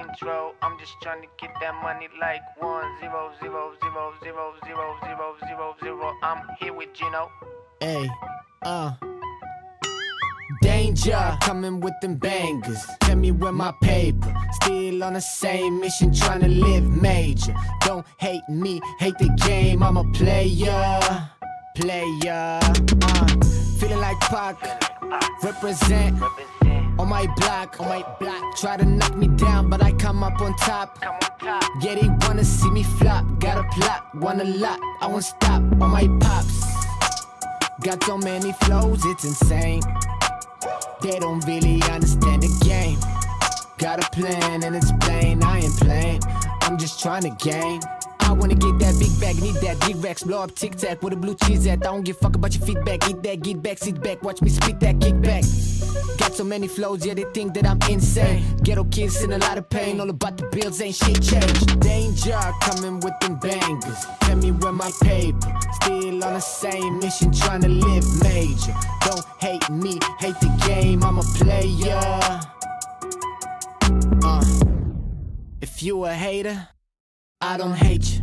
control. I'm just trying to get that money like 1-0-0-0-0-0-0-0-0-0. I'm here with Gino. Hey, danger, coming with them bangers. Tell me where my paper. Still on the same mission, trying to live major. Don't hate me, hate the game. I'm a player. Feeling like Pac, represent. On my block, try to knock me down, but I come up on top. Yeah, they wanna see me flop. Got a plot, want a lot. I won't stop on my pops. Got so many flows, it's insane. They don't really understand the game. Got a plan and it's plain, I ain't playing. I'm just trying to game. I wanna get that big bag, need that big racks. Blow up Tic Tac with a blue cheese at. I don't give a fuck about your feedback. Eat that, get back, sit back, watch me spit that kickback. Got so many flows, yeah, they think that I'm insane. Ghetto kids in a lot of pain, all about the bills, ain't shit changed. Danger, coming with them bangers. Tell me where my paper. Still on the same mission, trying to live major. Don't hate me, hate the game, I'm a player. If you a hater, I don't hate you.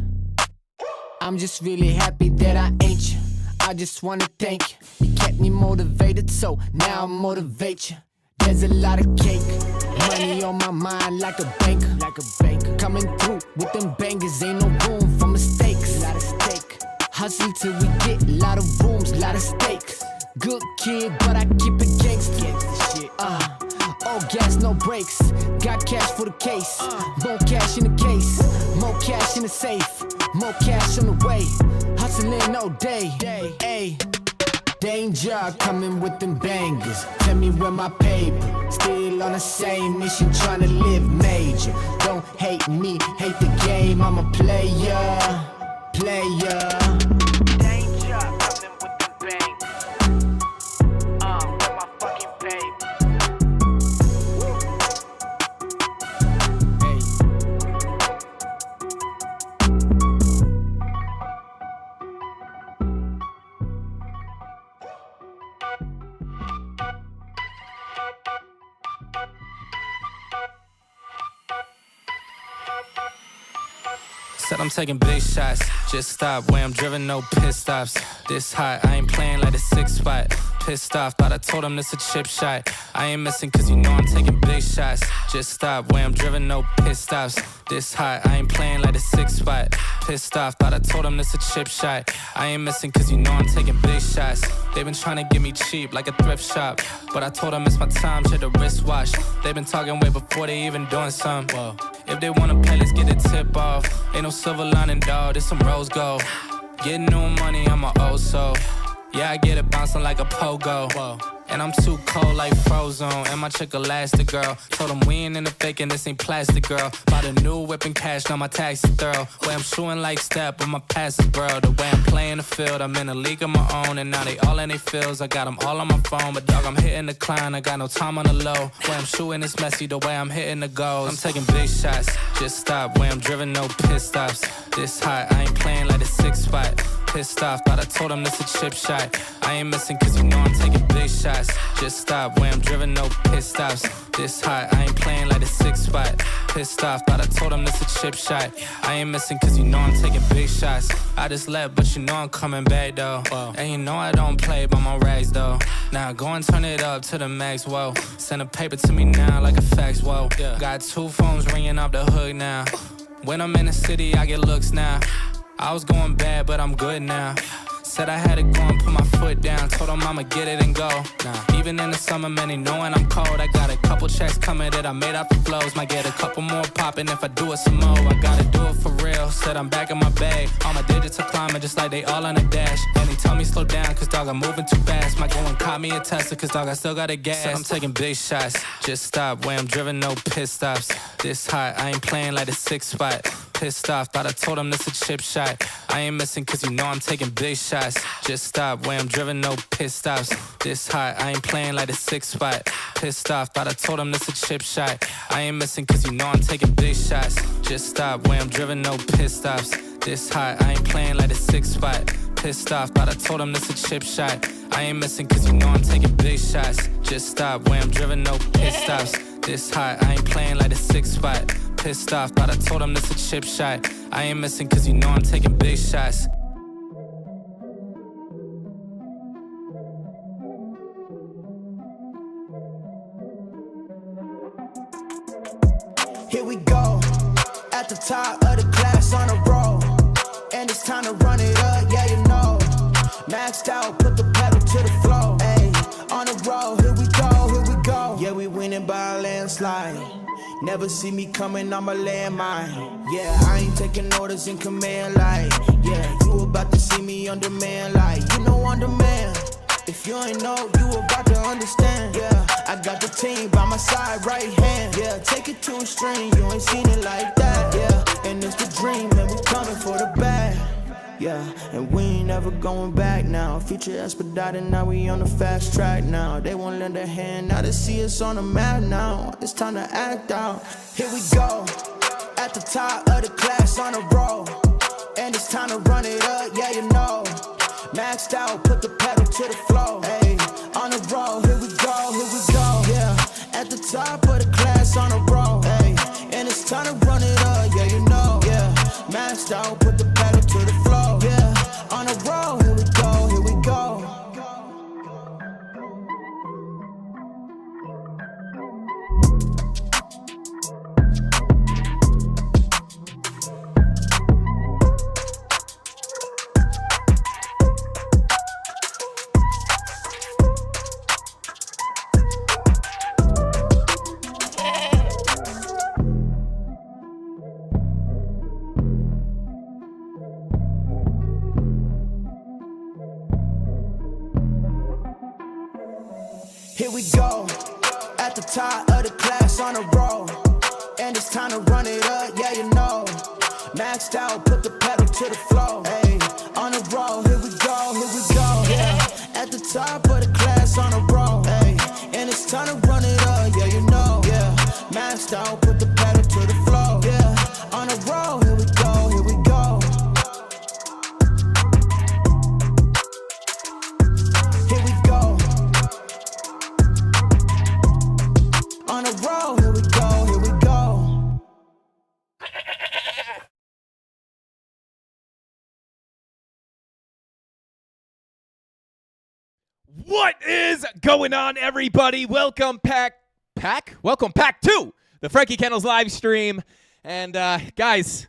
I'm just really happy that I ain't you. I just wanna thank you. You kept me motivated, so now I motivate you. There's a lot of cake, money on my mind like a banker. Coming through with them bangers, ain't no room for mistakes. Lot of stake, hustle till we get a lot of rooms, lot of stakes. Good kid, but I keep it gangsta. All gas, no brakes. Got cash for the case. More cash in the case. More cash in the safe. More cash on the way. Hustling all day. Ay. Danger, coming with them bangers. Tell me where my paper. Still on the same mission, trying to live major. Don't hate me, hate the game. I'm a player. Danger, coming with the bang. Where my fucking baby. Said I'm taking big shots, just stop where I'm driven, no pit stops. This hot, I ain't playing like a 6 spot. Pissed off, thought I told him this a chip shot. I ain't missing cause you know I'm taking big shots. Just stop where I'm driven, no pit stops. This hot, I ain't playing like a 6 spot. Pissed off, thought I told him this a chip shot. I ain't missing cause you know I'm taking big shots. They been trying to get me cheap like a thrift shop, but I told them it's my time, check the wristwatch. They been talking way before they even doing something. Whoa. If they wanna play, let's get a tip off. Ain't no silver lining, dawg, this some rose gold. Getting new money, I'm a old soul. Yeah, I get it bouncing like a pogo. Whoa. And I'm too cold like Frozone. And my chick elastic, girl. Told them we ain't in the faking, this ain't plastic, girl. Bought a new whip and cash, now my tax is thorough. Way I'm shooting like step, but my pass is bro. The way I'm playing the field, I'm in a league of my own. And now they all in they fields, I got them all on my phone. But dog, I'm hitting the climb, I got no time on the low. Way I'm shooting is messy, the way I'm hitting the goals. I'm taking big shots, just stop. Way I'm driven, no pit stops. This hot, I ain't playing like a 6 spot. Pissed off, thought I told him this a chip shot. I ain't missing cause you know I'm taking big shots. Just stop where I'm driven, no pit stops. This hot, I ain't playing like a 6 spot. Pissed off, thought I told him this a chip shot. I ain't missing cause you know I'm taking big shots. I just left, but you know I'm coming back though. Whoa. And you know I don't play by my rags though. Now go and turn it up to the max, whoa. Send a paper to me now like a fax, whoa. Yeah. Got 2 phones ringing off the hook now. When I'm in the city, I get looks now. I was going bad, but I'm good now. Said I had to go and put my foot down. Told them I'ma get it and go. Nah. Even in the summer, man, they knowing I'm cold. I got a couple checks coming that I made out the flows. Might get a couple more popping if I do it some more. I gotta do it for real. Said I'm back in my bag. All my digits are climbing just like they all on a dash. And they tell me slow down, cause dog, I'm moving too fast. Might go and cop me a Tesla, cause dog, I still got a gas. Said I'm taking big shots. Just stop where I'm driven, no pit stops. This hot, I ain't playing like a 6 spot. Pissed off, thought I told him this a chip shot. I ain't missing cause you know I'm taking big shots. Just stop where I'm driven, no pit stops. This hot, I ain't playing like a 6 spot. Pissed off, thought I told him this a chip shot. I ain't missing cause you know I'm taking big shots. Just stop where I'm driven, no pit stops. This hot, I ain't playing like a 6 spot. Pissed off, thought I told him this a chip shot. I ain't missing cause you know I'm taking big shots. Just stop where I'm driven, no pit stops. This hot, I ain't playing like a 6 spot. pissed off. Thought I told him this a chip shot. I ain't missing cause you know I'm taking big shots. Here we go, at the top of the class on a roll, and it's time to run it up, yeah you know. Maxed out, put the pedal to the floor, ayy, on the road, here we go. Yeah, we winning by a landslide. Never see me coming, I'm a landmine. Yeah, I ain't taking orders in command like, yeah, you about to see me on demand like, you know on demand. If you ain't know, you about to understand. Yeah, I got the team by my side, right hand. Yeah, take it to a string, you ain't seen it like that. Yeah, and it's the dream, and we coming for the bag. Yeah, and we ain't never going back now. Future expedited, now we on the fast track now. They won't lend a hand, now they see us on the map now. It's time to act out. Here we go, at the top of the class on a roll, and it's time to run it up, yeah you know. Maxed out, put the pedal to the floor, ayy, on the road, here we go, yeah, at the top of the class on a roll, ayy, and it's time to run it up, yeah you know, yeah, maxed out, put the pedal to the floor, yeah, on the road, here we go, here we go. Here we go, at the top of the class on a roll, and it's time to run it up, yeah you know. Maxed out, put the pedal to the floor, ayy, on the road, here we go, yeah. At the top of the class on a roll, ayy, and it's time to run it up, yeah you know, yeah. Maxed out, put the pedal to the floor, yeah, on the road, here we go, here we go. Here we go. On the road, here we go, here we go. What is going on, everybody? Welcome back to the Frankie Kennels live stream. And guys,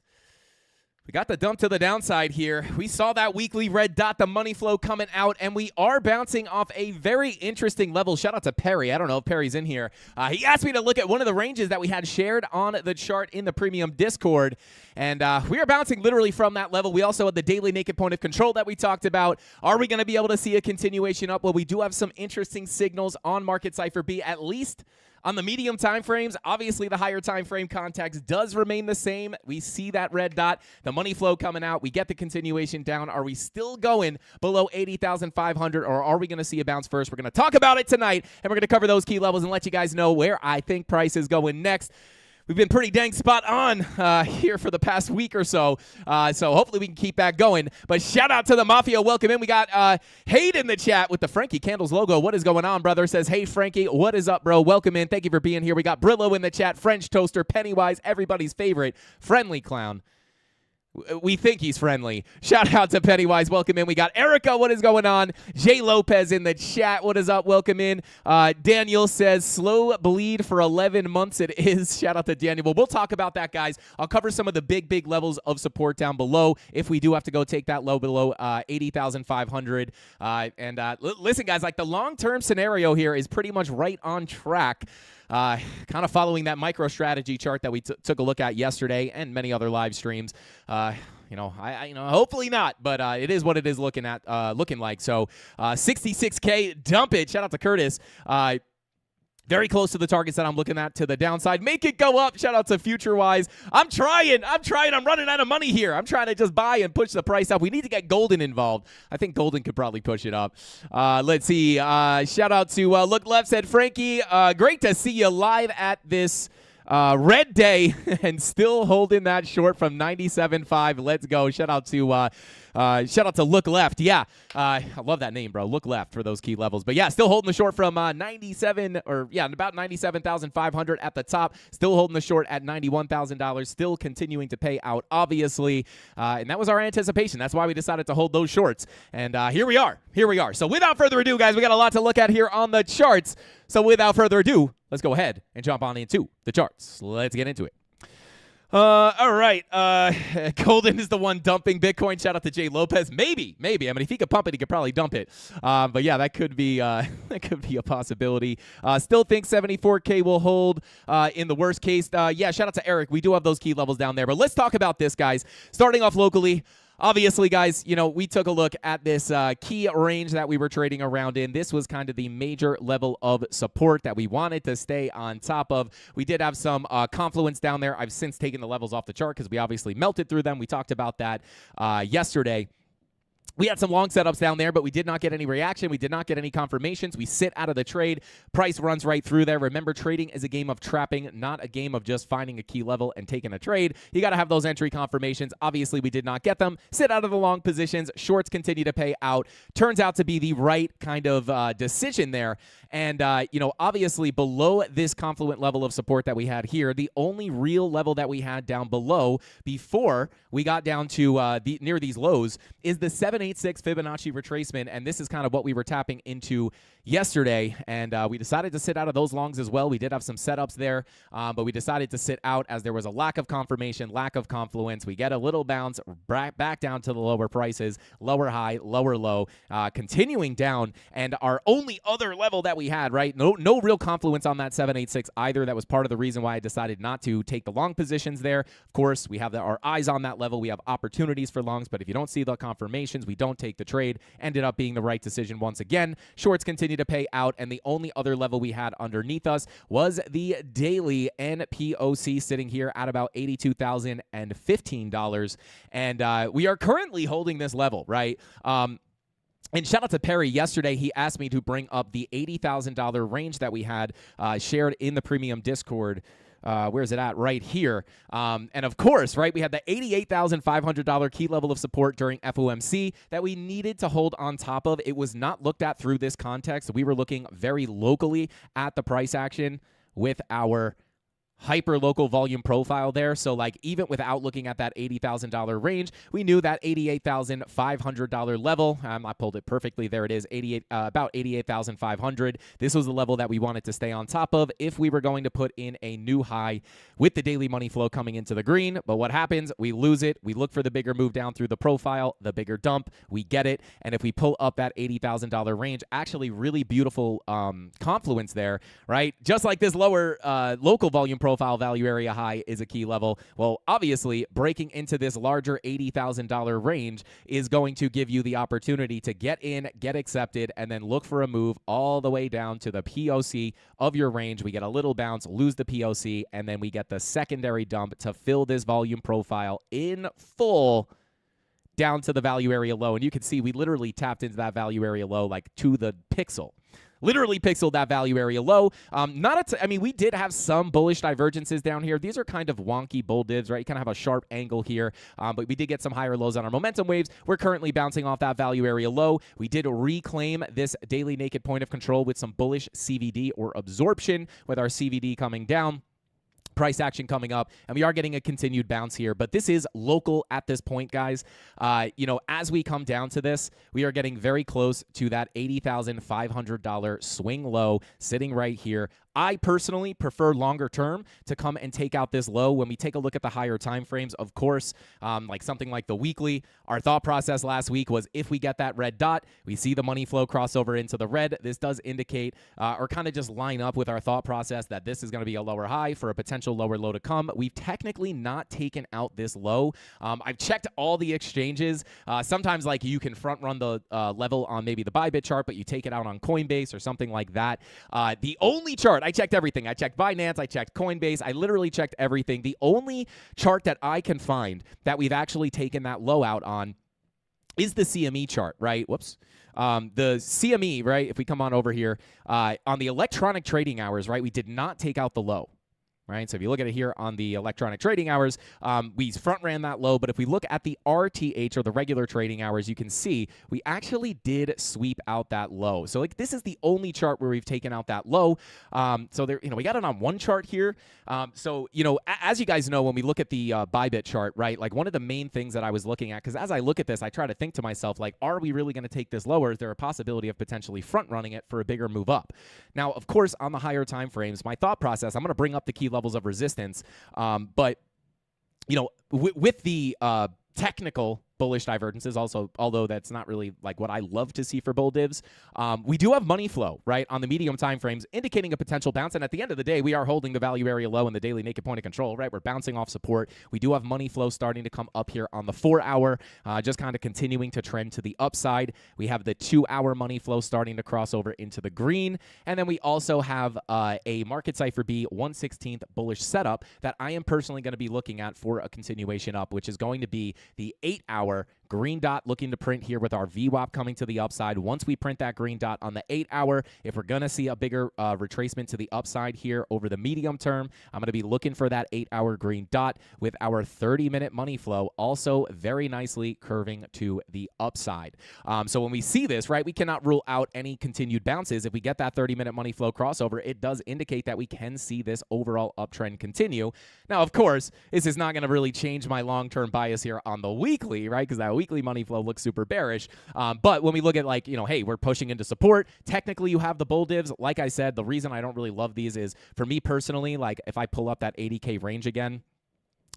we got the dump to the downside here. We saw that weekly red dot, the money flow coming out, and we are bouncing off a very interesting level. Shout out to Perry. I don't know if Perry's in here. He asked me to look at one of the ranges that we had shared on the chart in the premium Discord, and we are bouncing literally from that level. We also had the daily naked point of control that we talked about. Are we going to be able to see a continuation up? Well, we do have some interesting signals on Market Cypher B, at least on the medium time frames. Obviously, the higher time frame context does remain the same. We see that red dot, the money flow coming out. We get the continuation down. Are we still going below 80,500, or are we going to see a bounce first? We're going to talk about it tonight, and we're going to cover those key levels and let you guys know where I think price is going next. We've been pretty dang spot on here for the past week or so, so hopefully we can keep that going. But shout out to the Mafia. Welcome in. We got Hade in the chat with the Frankie Candles logo. What is going on, brother? Says, hey, Frankie, what is up, bro? Welcome in. Thank you for being here. We got Brillo in the chat, French Toaster, Pennywise, everybody's favorite, Friendly Clown. We think he's friendly. Shout out to Pennywise. Welcome in. We got Erica. What is going on? Jay Lopez in the chat. What is up? Welcome in. Daniel says, slow bleed for 11 months it is. Shout out to Daniel. Well, we'll talk about that, guys. I'll cover some of the big levels of support down below if we do have to go take that low below 80,500. Listen, guys, like the long-term scenario here is pretty much right on track. Kind of following that MicroStrategy chart that we took a look at yesterday and many other live streams. Hopefully not, but it is what it is looking like. So 66K, dump it. Shout out to Curtis. Very close to the targets that I'm looking at to the downside. Make it go up. Shout out to FutureWise. I'm trying. I'm running out of money here. I'm trying to just buy and push the price up. We need to get Golden involved. I think Golden could probably push it up. Let's see. Shout out to Look Left said, Frankie, great to see you live at this Red day and still holding that short from 97.5. Let's go. Shout out to Look Left. Yeah, I love that name, bro. Look Left for those key levels. But yeah, still holding the short from 97 or yeah, about 97,500 at the top. Still holding the short at $91,000. Still continuing to pay out, obviously. And that was our anticipation. That's why we decided to hold those shorts. And here we are. Here we are. So without further ado, guys, we got a lot to look at here on the charts. So without further ado, let's go ahead and jump on into the charts. Let's get into it. All right. Golden is the one dumping Bitcoin. Shout out to Jay Lopez. Maybe. I mean, if he could pump it, he could probably dump it. But yeah, that could be a possibility. Still think 74K will hold in the worst case. Yeah, shout out to Eric. We do have those key levels down there. But let's talk about this, guys. Starting off locally. Obviously, guys, we took a look at this key range that we were trading around in. This was kind of the major level of support that we wanted to stay on top of. We did have some confluence down there. I've since taken the levels off the chart because we obviously melted through them. We talked about that yesterday. We had some long setups down there, but we did not get any reaction. We did not get any confirmations. We sit out of the trade. Price runs right through there. Remember, trading is a game of trapping, not a game of just finding a key level and taking a trade. You got to have those entry confirmations. Obviously, we did not get them. Sit out of the long positions. Shorts continue to pay out. Turns out to be the right kind of decision there. And, obviously, below this confluent level of support that we had here, the only real level that we had down below before we got down to near these lows is the 786 Fibonacci retracement, and this is kind of what we were tapping into yesterday, and we decided to sit out of those longs as well. We did have some setups there, but we decided to sit out as there was a lack of confirmation, lack of confluence. We get a little bounce back down to the lower prices, lower high, lower low, continuing down, and our only other level that we had, right? No real confluence on that 786 either. That was part of the reason why I decided not to take the long positions there. Of course, we have our eyes on that level. We have opportunities for longs, but if you don't see the confirmations, we don't take the trade. Ended up being the right decision once again. Shorts continue to pay out, and the only other level we had underneath us was the daily NPOC sitting here at about $82,015. And we are currently holding this level, right? And shout out to Perry. Yesterday, he asked me to bring up the $80,000 range that we had shared in the premium Discord. Where is it at? Right here. And of course, right, we had the $88,500 key level of support during FOMC that we needed to hold on top of. It was not looked at through this context. We were looking very locally at the price action with our hyper local volume profile there. So like even without looking at that $80,000 range, we knew that $88,500 level. I pulled it perfectly. There it is, about $88,500. This was the level that we wanted to stay on top of if we were going to put in a new high with the daily money flow coming into the green. But what happens? We lose it. We look for the bigger move down through the profile, the bigger dump. We get it. And if we pull up that $80,000 range, actually really beautiful confluence there, right? Just like this lower local volume profile value area high is a key level. Well, obviously, breaking into this larger $80,000 range is going to give you the opportunity to get in, get accepted, and then look for a move all the way down to the POC of your range. We get a little bounce, lose the POC, and then we get the secondary dump to fill this volume profile in full down to the value area low. And you can see we literally tapped into that value area low like to the pixel. Literally pixeled that value area low. We did have some bullish divergences down here. These are kind of wonky bull divs, right? You kind of have a sharp angle here, but we did get some higher lows on our momentum waves. We're currently bouncing off that value area low. We did reclaim this daily naked point of control with some bullish CVD or absorption with our CVD coming down. Price action coming up, and we are getting a continued bounce here, but this is local at this point, guys. As we come down to this, we are getting very close to that $80,500 swing low sitting right here. I personally prefer longer term to come and take out this low. When we take a look at the higher time frames, of course, like something like the weekly, our thought process last week was if we get that red dot, we see the money flow cross over into the red. This does indicate or kind of just line up with our thought process that this is going to be a lower high for a potential lower low to come. We've technically not taken out this low. I've checked all the exchanges. Sometimes like you can front run the level on maybe the Bybit chart, but you take it out on Coinbase or something like that. The only chart, I checked everything. I checked Binance. I checked Coinbase. I literally checked everything. The only chart that I can find that we've actually taken that low out on is the CME chart, right? Whoops. The CME, right? If we come on over here, on the electronic trading hours, right? We did not take out the low. right? So if you look at it here on the electronic trading hours, we front ran that low, but if we look at the RTH or the regular trading hours, you can see we actually did sweep out that low. So like this is the only chart where we've taken out that low. So there, we got it on one chart here. So, as you guys know, when we look at the Bybit chart, right, like one of the main things that I was looking at, because as I look at this, I try to think to myself, like, are we really going to take this lower? Is there a possibility of potentially front running it for a bigger move up? Now, of course, on the higher time frames, my thought process, I'm going to bring up the key levels of resistance, but with the technical bullish divergences also, although that's not really like what I love to see for bull divs, we do have money flow, right, on the medium time frames, indicating a potential bounce. And at the end of the day, we are holding the value area low in the daily naked point of control, right? We're bouncing off support. We do have money flow starting to come up here on the 4 hour, just kind of continuing to trend to the upside. We have the 2 hour money flow starting to cross over into the green. And then we also have a market cipher B 1/16th bullish setup that I am personally going to be looking at for a continuation up, which is going to be the 8 hour green dot looking to print here with our VWAP coming to the upside. Once we print that green dot on the 8 hour, if we're going to see a bigger retracement to the upside here over the medium term, I'm going to be looking for that 8 hour green dot with our 30-minute money flow also very nicely curving to the upside. So when we see this, right, we cannot rule out any continued bounces. If we get that 30-minute money flow crossover, it does indicate that we can see this overall uptrend continue. Now, of course, this is not going to really change my long-term bias here on the weekly, right, because that weekly money flow looks super bearish. But when we look at like, hey, we're pushing into support. Technically, you have the bull divs. Like I said, the reason I don't really love these is for me personally, like if I pull up that 80K range again,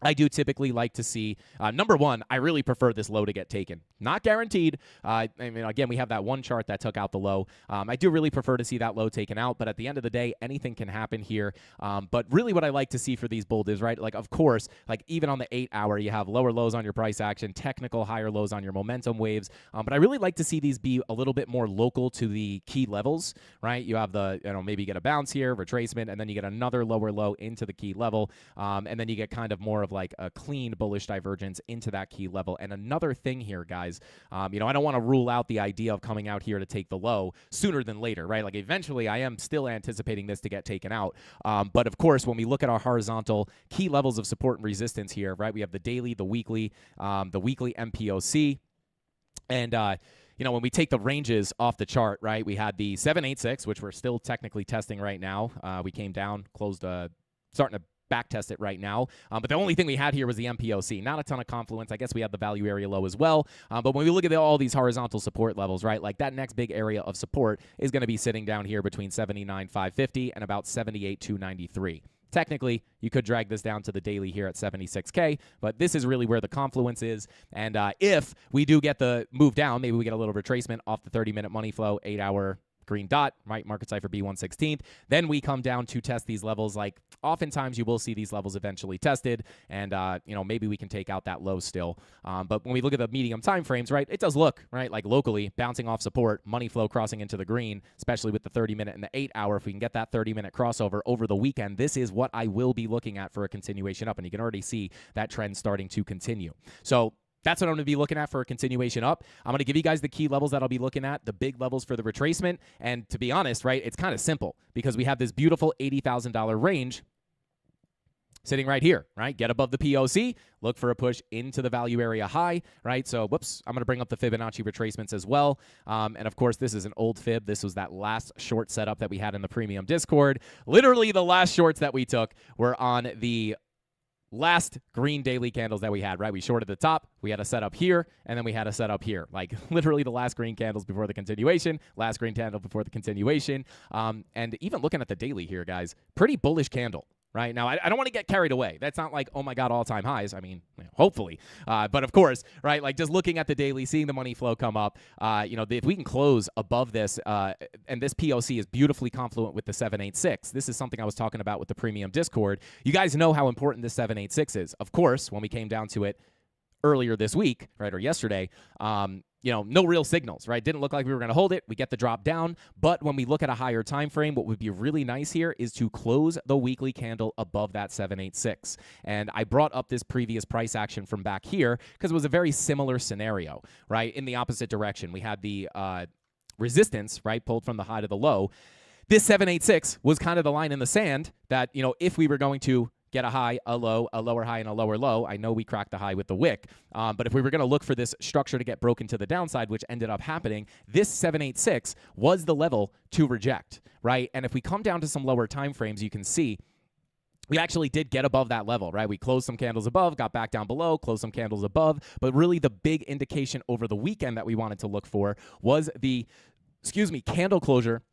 I do typically like to see, number one, I really prefer this low to get taken. Not guaranteed. Again, we have that one chart that took out the low. I do really prefer to see that low taken out, but at the end of the day, anything can happen here. But really what I like to see for these bull divs, right, like of course, like even on the 8 hour, you have lower lows on your price action, technical higher lows on your momentum waves. But I really like to see these be a little bit more local to the key levels, right? You have the, maybe you get a bounce here, retracement, and then you get another lower low into the key level. And then you get kind of more of like a clean bullish divergence into that key level. And another thing here, guys, I don't want to rule out the idea of coming out here to take the low sooner than later, right? Like eventually I am still anticipating this to get taken out. But of course, when we look at our horizontal key levels of support and resistance here, right, we have the daily, the weekly MPOC. And, when we take the ranges off the chart, right, we had the 786, which we're still technically testing right now. We came down, closed, starting to back test it right now. But the only thing we had here was the MPOC. Not a ton of confluence. I guess we have the value area low as well. But when we look at all these horizontal support levels, right, like that next big area of support is going to be sitting down here between 79,550 and about 78,293. Technically, you could drag this down to the daily here at 76K, but this is really where the confluence is. And if we do get the move down, maybe we get a little retracement off the 30-minute money flow, 8 hour green dot, right, market cipher B 1/16th. Then we come down to test these levels. Like oftentimes you will see these levels eventually tested, and maybe we can take out that low still. But when we look at the medium time frames, right, it does look, right, like locally bouncing off support, money flow crossing into the green, especially with the 30-minute and the 8 hour. If we can get that 30-minute crossover over the weekend, this is what I will be looking at for a continuation up, and you can already see that trend starting to continue. So that's what I'm going to be looking at for a continuation up. I'm going to give you guys the key levels that I'll be looking at, the big levels for the retracement. And to be honest, right, it's kind of simple because we have this beautiful $80,000 range sitting right here, right? Get above the POC, look for a push into the value area high, right? So, whoops, I'm going to bring up the Fibonacci retracements as well. And of course, this is an old fib. This was that last short setup that we had in the premium Discord. Literally the last shorts that we took were on the last green daily candles that we had, right? We shorted the top, we had a setup here, and then we had a setup here. Like literally the last green candles before the continuation, last green candle before the continuation. And even looking at the daily here, guys, pretty bullish candle. Right now, I don't want to get carried away. That's not like, oh my God, all-time highs. I mean, hopefully. But of course, right, like just looking at the daily, seeing the money flow come up, if we can close above this, and this POC is beautifully confluent with the 786. This is something I was talking about with the premium Discord. You guys know how important this 786 is. Of course, when we came down to it earlier this week, right, or yesterday, no real signals, right? Didn't look like we were going to hold it. We get the drop down. But when we look at a higher time frame, what would be really nice here is to close the weekly candle above that 786. And I brought up this previous price action from back here because it was a very similar scenario, right? In the opposite direction. We had the resistance, right, pulled from the high to the low. This 786 was kind of the line in the sand that, if we were going to get a high, a low, a lower high, and a lower low. I know we cracked the high with the wick, but if we were going to look for this structure to get broken to the downside, which ended up happening, this 786 was the level to reject, right? And if we come down to some lower time frames, you can see we actually did get above that level, right? We closed some candles above, got back down below, closed some candles above, but really the big indication over the weekend that we wanted to look for was the, candle closure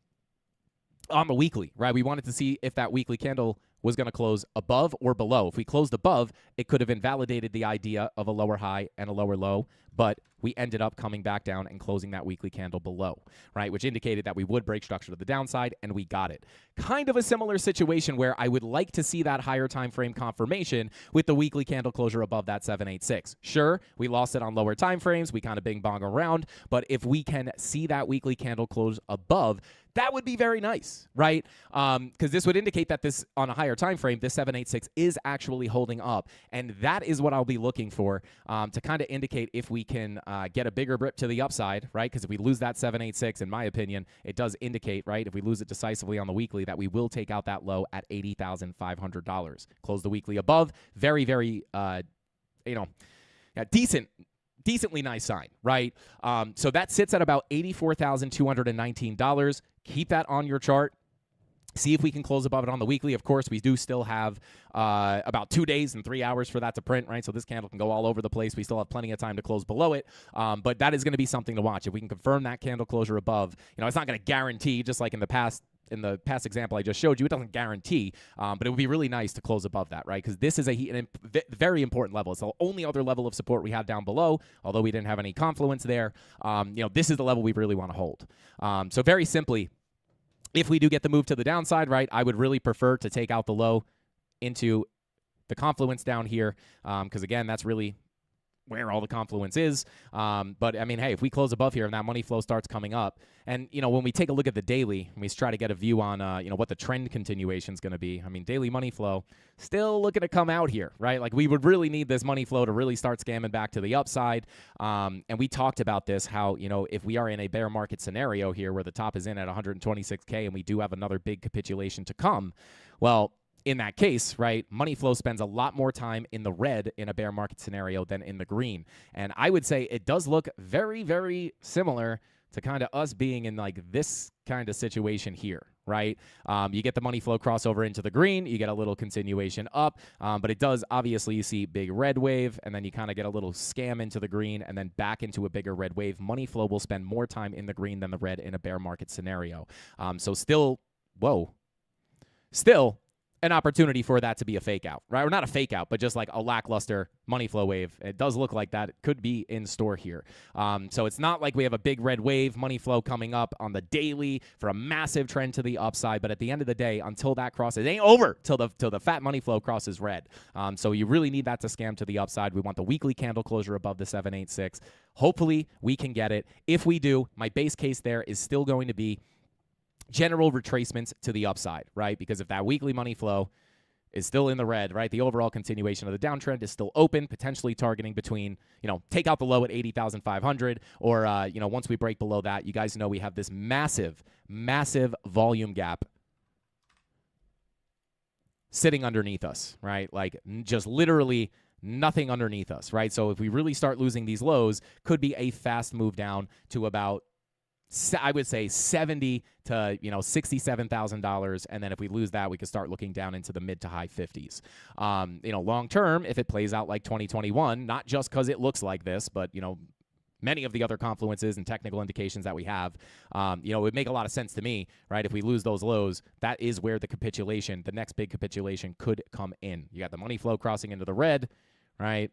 on the weekly, right? We wanted to see if that weekly candle was going to close above or below. If we closed above, it could have invalidated the idea of a lower high and a lower low, but we ended up coming back down and closing that weekly candle below, right? Which indicated that we would break structure to the downside, and we got it. Kind of a similar situation where I would like to see that higher time frame confirmation with the weekly candle closure above that 786. Sure, we lost it on lower time frames. We kind of bing bong around, but if we can see that weekly candle close above, that would be very nice, right? Because this would indicate that this, on a higher time frame, this 786 is actually holding up, and that is what I'll be looking for to kind of indicate if we can get a bigger rip to the upside, right? Because if we lose that 786, in my opinion, it does indicate, right, if we lose it decisively on the weekly, that we will take out that low at $80,500. Close the weekly above. Very, very, decently nice sign, right? So that sits at about $84,219. Keep that on your chart. See if we can close above it on the weekly. Of course, we do still have about 2 days and 3 hours for that to print, right? So this candle can go all over the place. We still have plenty of time to close below it, but that is going to be something to watch. If we can confirm that candle closure above, it's not going to guarantee, just like in the past example I just showed you, it doesn't guarantee, but it would be really nice to close above that, right? Because this is a very important level. It's the only other level of support we have down below, although we didn't have any confluence there. This is the level we really want to hold. So very simply, if we do get the move to the downside, right, I would really prefer to take out the low into the confluence down here, because, again, that's really where all the confluence is. But, I mean, hey, if we close above here and that money flow starts coming up, and, when we take a look at the daily, and we try to get a view on, what the trend continuation is going to be, I mean, daily money flow still looking to come out here, right? Like, we would really need this money flow to really start scamming back to the upside. And we talked about this, how, if we are in a bear market scenario here where the top is in at 126K and we do have another big capitulation to come, well, in that case, right, money flow spends a lot more time in the red in a bear market scenario than in the green. And I would say it does look very, very similar to kind of us being in like this kind of situation here, right? You get the money flow crossover into the green, you get a little continuation up, but it does, obviously, you see big red wave, and then you kind of get a little scam into the green and then back into a bigger red wave. Money flow will spend more time in the green than the red in a bear market scenario. So still an opportunity for that to be a fake out, right? Or not a fake out, but just like a lackluster money flow wave. It does look like that. It could be in store here. So it's not like we have a big red wave money flow coming up on the daily for a massive trend to the upside. But at the end of the day, until that crosses, it ain't over till the fat money flow crosses red. So you really need that to scam to the upside. We want the weekly candle closure above the 786. Hopefully we can get it. If we do, my base case there is still going to be general retracements to the upside, right? Because if that weekly money flow is still in the red, right, the overall continuation of the downtrend is still open, potentially targeting between, take out the low at 80,500, or, once we break below that, you guys know we have this massive, massive volume gap sitting underneath us, right? Like just literally nothing underneath us, right? So if we really start losing these lows, could be a fast move down to about, I would say, $70,000 to $67,000, and then if we lose that, we could start looking down into the mid to high 50s. Long term, if it plays out like 2021, not just because it looks like this, but many of the other confluences and technical indications that we have, it would make a lot of sense to me, right? If we lose those lows, that is where the next big capitulation could come in. You got the money flow crossing into the red, right?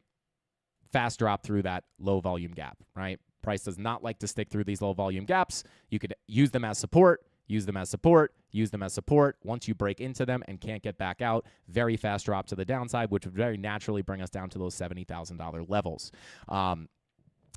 Fast drop through that low volume gap, right? Price does not like to stick through these low volume gaps. You could use them as support, use them as support, use them as support. Once you break into them and can't get back out, very fast drop to the downside, which would very naturally bring us down to those $70,000 levels.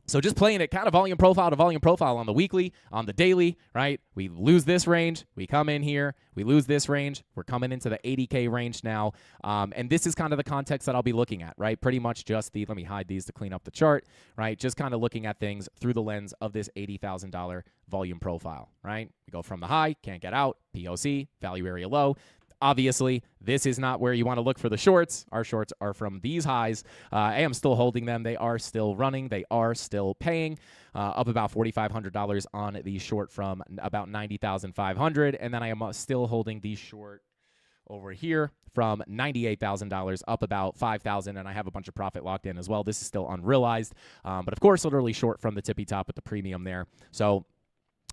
So just playing it kind of volume profile to volume profile on the weekly, on the daily, right? We lose this range. We come in here. We lose this range. We're coming into the 80K range now. And this is kind of the context that I'll be looking at, right? Pretty much just let me hide these to clean up the chart, right? Just kind of looking at things through the lens of this $80,000 volume profile, right? We go from the high, can't get out, POC, value area low. Obviously, this is not where you want to look for the shorts. Our shorts are from these highs. I am still holding them. They are still running. They are still paying. Up about $4,500 on the short from about $90,500. And then I am still holding the short over here from $98,000 up about $5,000, and I have a bunch of profit locked in as well. This is still unrealized, but of course, literally short from the tippy top with the premium there. So,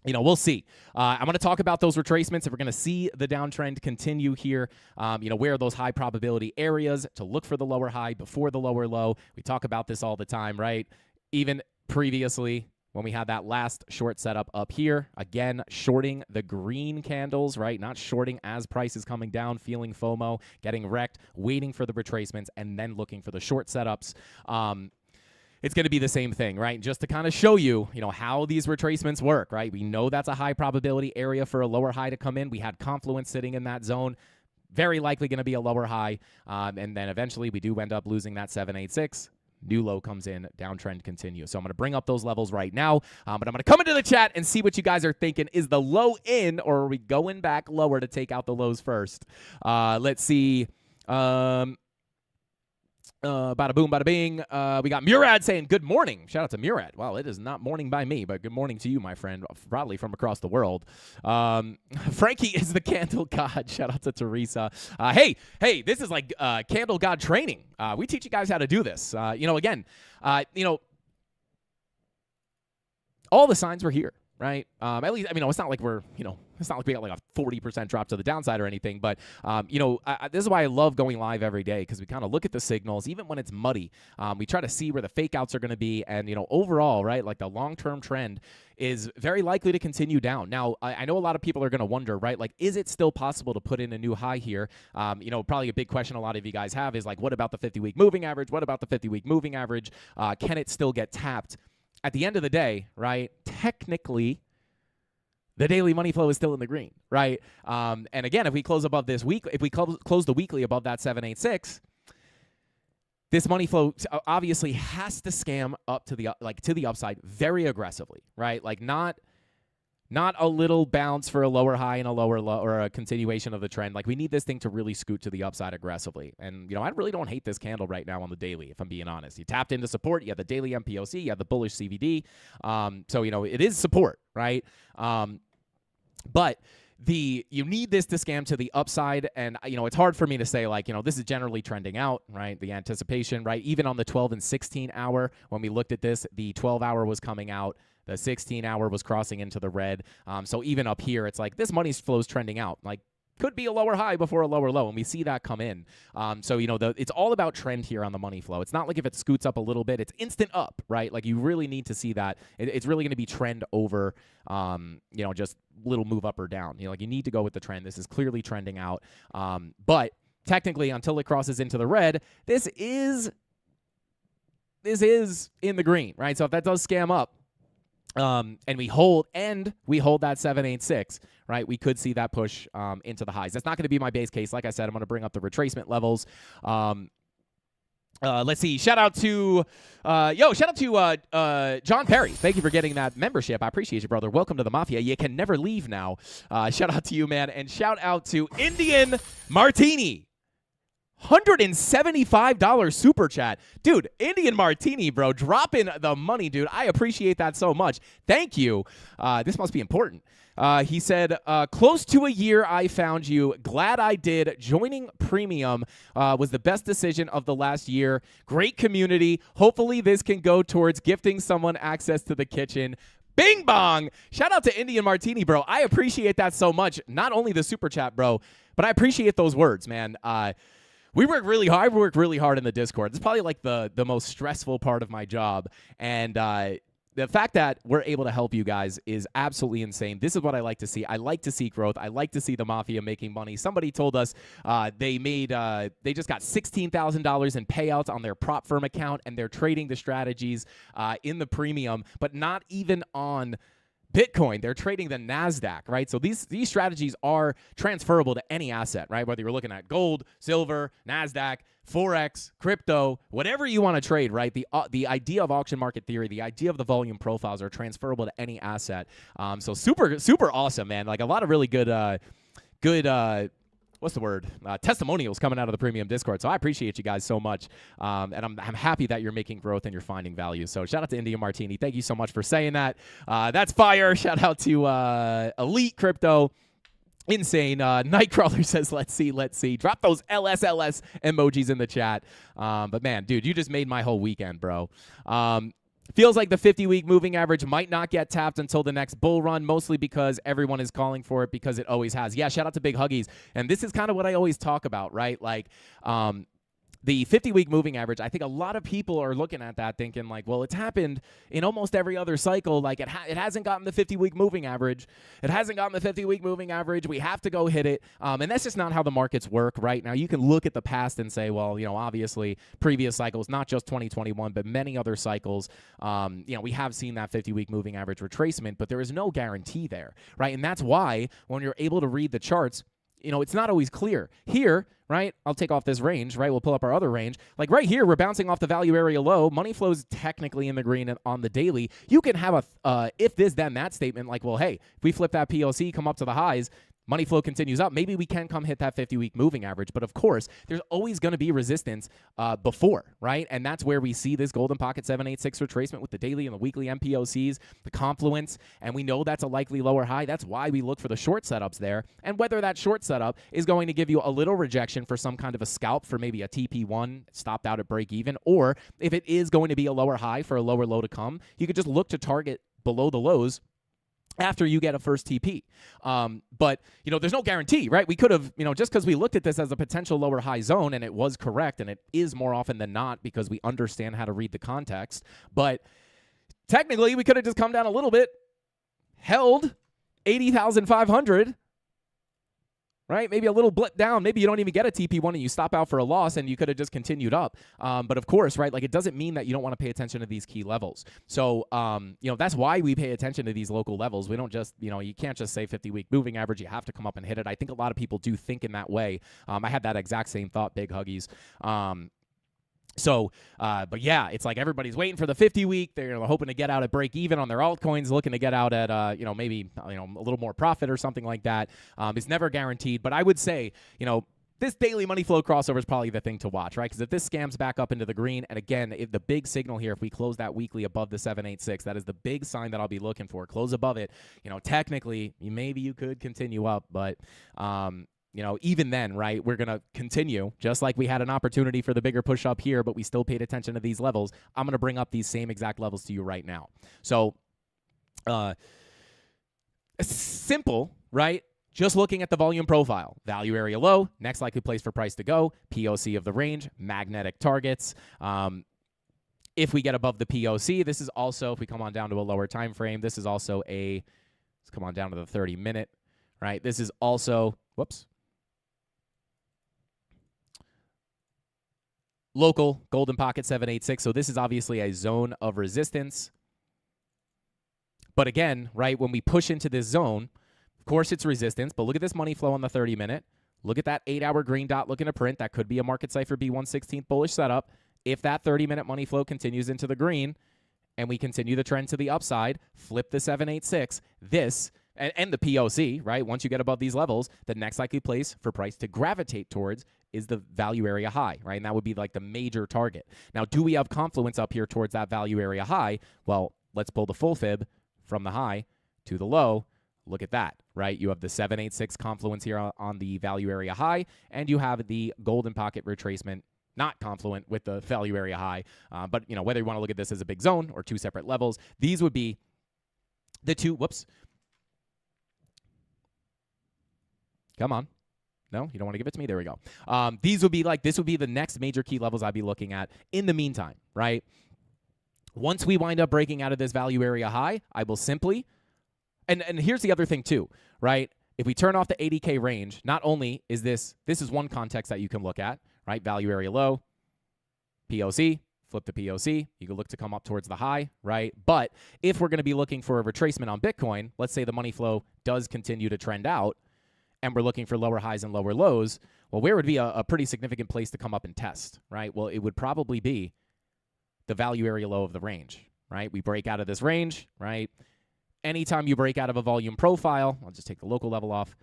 we'll see. I'm going to talk about those retracements. If we're going to see the downtrend continue here, where are those high probability areas to look for the lower high before the lower low. We talk about this all the time, right? Even previously, when we had that last short setup up here, again, shorting the green candles, right? Not shorting as price is coming down, feeling FOMO, getting wrecked, waiting for the retracements, and then looking for the short setups. It's going to be the same thing, right? Just to kind of show you, how these retracements work, right? We know that's a high probability area for a lower high to come in. We had Confluence sitting in that zone. Very likely going to be a lower high. And then eventually we do end up losing that 786. New low comes in, downtrend continues. So I'm going to bring up those levels right now. But I'm going to come into the chat and see what you guys are thinking. Is the low in, or are we going back lower to take out the lows first? Let's see. Bada boom, bada bing. We got Murad saying good morning. Shout out to Murad. Well, it is not morning by me, but good morning to you, my friend, probably from across the world. Frankie is the candle god. Shout out to Teresa. Hey, this is like candle god training. We teach you guys how to do this. Again, all the signs were here. Right. At least, it's not like it's not like we got like a 40% drop to the downside or anything. But, this is why I love going live every day, because we kind of look at the signals, even when it's muddy. We try to see where the fake outs are going to be. And, overall, right, like the long-term trend is very likely to continue down. Now, I know a lot of people are going to wonder, right, like, is it still possible to put in a new high here? Probably a big question a lot of you guys have is like, what about the 50-week moving average? What about the 50-week moving average? Can it still get tapped? At the end of the day, right, technically, the daily money flow is still in the green, right? And again, if we close above this week, if we close the weekly above that 786, this money flow obviously has to scam up to the upside very aggressively, right? Like not a little bounce for a lower high and a lower low, or a continuation of the trend. Like, we need this thing to really scoot to the upside aggressively. And, I really don't hate this candle right now on the daily, if I'm being honest. You tapped into support. You have the daily MPOC. You have the bullish CVD. So, it is support, right? But you need this to scam to the upside. And, it's hard for me to say, like, this is generally trending out, right? The anticipation, right? Even on the 12 and 16 hour, when we looked at this, the 12 hour was coming out. The 16-hour was crossing into the red. So even up here, it's like this money flow's trending out. Like, could be a lower high before a lower low, and we see that come in. So, it's all about trend here on the money flow. It's not like if it scoots up a little bit, it's instant up, right? Like, you really need to see that. It's really going to be trend over, just little move up or down. You need to go with the trend. This is clearly trending out. But technically, until it crosses into the red, this is in the green, right? So if that does scam up, and we hold that 786, right? We could see that push into the highs. That's not going to be my base case. Like I said, I'm going to bring up the retracement levels. Let's see. Shout out to John Perry. Thank you for getting that membership. I appreciate you, brother. Welcome to the Mafia. You can never leave now. Shout out to you, man. And shout out to Indian Martini. $175 super chat. Dude, Indian Martini, bro, dropping the money, dude. I appreciate that so much. Thank you. This must be important. He said, close to a year I found you. Glad I did. Joining Premium was the best decision of the last year. Great community. Hopefully this can go towards gifting someone access to the kitchen. Bing bong. Shout out to Indian Martini, bro. I appreciate that so much. Not only the super chat, bro, but I appreciate those words, man. We work really hard. We work really hard in the Discord. It's probably like the most stressful part of my job. And, the fact that we're able to help you guys is absolutely insane. This is what I like to see. I like to see growth. I like to see the Mafia making money. Somebody told us they just got $16,000 in payouts on their prop firm account, and they're trading the strategies in the premium, but not even on Bitcoin. They're trading the NASDAQ, right? So these strategies are transferable to any asset, right? Whether you're looking at gold, silver, NASDAQ, Forex, crypto, whatever you want to trade, right? The idea of auction market theory, the idea of the volume profiles are transferable to any asset. So super, super awesome, man. Like a lot of really good what's the word? Testimonials coming out of the premium Discord. So I appreciate you guys so much. And I'm happy that you're making growth and you're finding value. So shout out to India Martini. Thank you so much for saying that. That's fire. Shout out to Elite Crypto. Insane. Nightcrawler says, let's see. Drop those LSLS emojis in the chat. But man, dude, you just made my whole weekend, bro. Feels like the 50-week moving average might not get tapped until the next bull run, mostly because everyone is calling for it because it always has. Yeah, shout out to Big Huggies. And this is kind of what I always talk about, right? Like, the 50-week moving average, I think a lot of people are looking at that thinking like, well, it's happened in almost every other cycle. Like it hasn't gotten the 50-week moving average. It hasn't gotten the 50-week moving average. We have to go hit it. And that's just not how the markets work right now. You can look at the past and say, well, obviously previous cycles, not just 2021, but many other cycles, we have seen that 50-week moving average retracement, but there is no guarantee there, right? And that's why when you're able to read the charts, it's not always clear. Here, right, I'll take off this range, right? We'll pull up our other range. Like right here, we're bouncing off the value area low. Money flow's technically in the green on the daily. You can have a if this, then that statement like, well, hey, if we flip that PLC, come up to the highs, money flow continues up, maybe we can come hit that 50-week moving average. But of course, there's always going to be resistance before, right? And that's where we see this golden pocket 786 retracement with the daily and the weekly MPOCs, the confluence, and we know that's a likely lower high. That's why we look for the short setups there. And whether that short setup is going to give you a little rejection for some kind of a scalp for maybe a TP1 stopped out at break even, or if it is going to be a lower high for a lower low to come, you could just look to target below the lows after you get a first TP. But, there's no guarantee, right? We could have, just because we looked at this as a potential lower high zone and it was correct, and it is more often than not because we understand how to read the context. But technically, we could have just come down a little bit, held 80,500, right? Maybe a little blip down. Maybe you don't even get a TP1 and you stop out for a loss and you could have just continued up. But of course, right, like it doesn't mean that you don't want to pay attention to these key levels. So, that's why we pay attention to these local levels. We don't just, you can't just say 50-week moving average. You have to come up and hit it. I think a lot of people do think in that way. I had that exact same thought, Big Huggies. But yeah, it's like everybody's waiting for the 50-week. They're hoping to get out at break even on their altcoins, looking to get out at, maybe, a little more profit or something like that. It's never guaranteed. But I would say, this daily money flow crossover is probably the thing to watch, right? Because if this scams back up into the green, and again, if the big signal here, if we close that weekly above the 786, that is the big sign that I'll be looking for. Close above it. Technically, maybe you could continue up, but even then, right, we're going to continue, just like we had an opportunity for the bigger push up here, but we still paid attention to these levels. I'm going to bring up these same exact levels to you right now. So, simple, right? Just looking at the volume profile, value area low, next likely place for price to go, POC of the range, magnetic targets. If we get above the POC, this is also, if we come on down to a lower time frame, this is also let's come on down to the 30-minute, right? This is also, local golden pocket 786. So this is obviously a zone of resistance. But again, right, when we push into this zone, of course it's resistance, but look at this money flow on the 30-minute. Look at that 8-hour green dot looking to print. That could be a market cipher B116 bullish setup. If that 30-minute money flow continues into the green and we continue the trend to the upside, flip the 786, and the POC, right? Once you get above these levels, the next likely place for price to gravitate towards is the value area high, right? And that would be like the major target. Now, do we have confluence up here towards that value area high? Well, let's pull the full fib from the high to the low. Look at that, right? You have the 786 confluence here on the value area high, and you have the golden pocket retracement, not confluent with the value area high. But, whether you want to look at this as a big zone or two separate levels, these would be the two, come on. No, you don't want to give it to me? There we go. This would be the next major key levels I'd be looking at in the meantime, right? Once we wind up breaking out of this value area high, I will simply, and here's the other thing too, right? If we turn off the 80K range, not only is this is one context that you can look at, right? Value area low, POC, flip the POC, you can look to come up towards the high, right? But if we're going to be looking for a retracement on Bitcoin, let's say the money flow does continue to trend out, and we're looking for lower highs and lower lows, well, where would be a pretty significant place to come up and test, right? Well, it would probably be the value area low of the range, right? We break out of this range, right? Anytime you break out of a volume profile, I'll just take the local level off,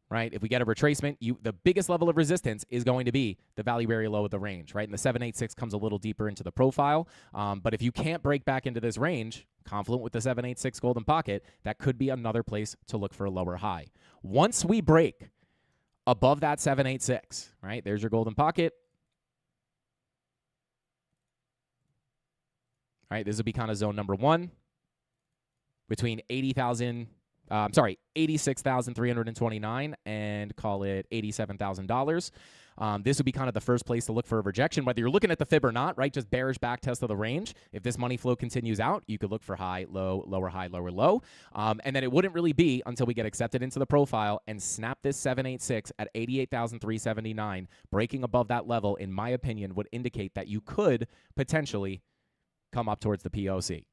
right? If we get a retracement, the biggest level of resistance is going to be the value area low of the range, right? And the 786 comes a little deeper into the profile. But if you can't break back into this range, confluent with the 786 golden pocket, that could be another place to look for a lower high. Once we break above that 786, right? There's your golden pocket. All right, this would be kind of zone number one between 86,329 and call it $87,000. This would be kind of the first place to look for a rejection, whether you're looking at the fib or not, right? Just bearish back test of the range. If this money flow continues out, you could look for high, low, lower, high, lower, low. And then it wouldn't really be until we get accepted into the profile and snap this 786 at 88,379. Breaking above that level, in my opinion, would indicate that you could potentially come up towards the POC,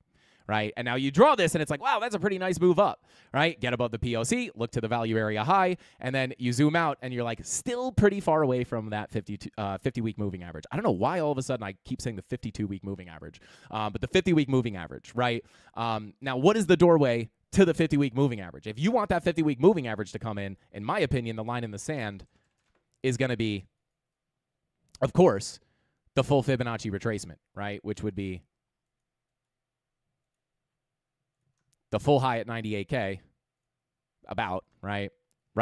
right? And now you draw this and it's like, wow, that's a pretty nice move up, right? Get above the POC, look to the value area high, and then you zoom out and you're like still pretty far away from that 50-week moving average. I don't know why all of a sudden I keep saying the 52-week moving average, but the 50-week moving average, right? Now, what is the doorway to the 50-week moving average? If you want that 50-week moving average to come in my opinion, the line in the sand is going to be, of course, the full Fibonacci retracement, right? Which would be the full high at 98K, about, right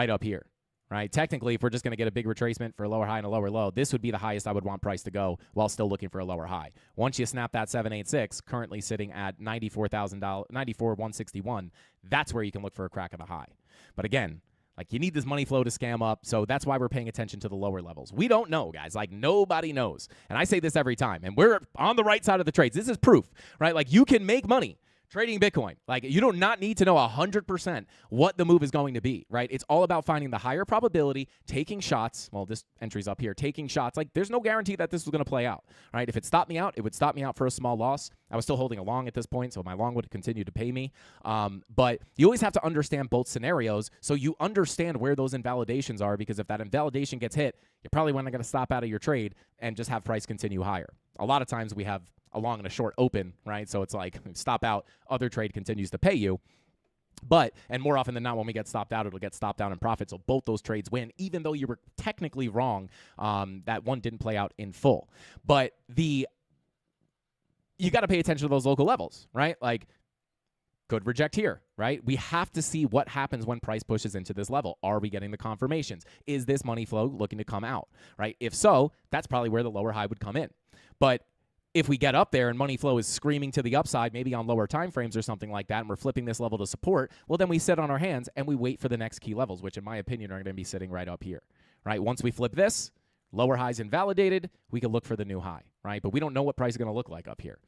up here, right? Technically, if we're just going to get a big retracement for a lower high and a lower low, this would be the highest I would want price to go while still looking for a lower high. Once you snap that 786, currently sitting at $94,161, that's where you can look for a crack of the high. But again, like, you need this money flow to scam up, so that's why we're paying attention to the lower levels. We don't know, guys. Like, nobody knows. And I say this every time, and we're on the right side of the trades. This is proof, right? Like, you can make money trading Bitcoin. Like, you do not need to know 100% what the move is going to be, right? It's all about finding the higher probability, taking shots. Well, this entry's up here, taking shots. Like, there's no guarantee that this was going to play out, right? If it stopped me out, it would stop me out for a small loss. I was still holding a long at this point, so my long would continue to pay me. But you always have to understand both scenarios so you understand where those invalidations are, because if that invalidation gets hit, you're probably not going to stop out of your trade and just have price continue higher. A lot of times we have a long and a short open, right? So it's like stop out, other trade continues to pay you. But, and more often than not, when we get stopped out, it'll get stopped out in profit. So both those trades win, even though you were technically wrong. That one didn't play out in full. But you got to pay attention to those local levels, right? Like, could reject here, right? We have to see what happens when price pushes into this level. Are we getting the confirmations? Is this money flow looking to come out, right? If so, that's probably where the lower high would come in. But if we get up there and money flow is screaming to the upside, maybe on lower time frames or something like that, and we're flipping this level to support, well, then we sit on our hands and we wait for the next key levels, which in my opinion are going to be sitting right up here, right? Once we flip this, lower highs invalidated, we can look for the new high, right? But we don't know what price is going to look like up here.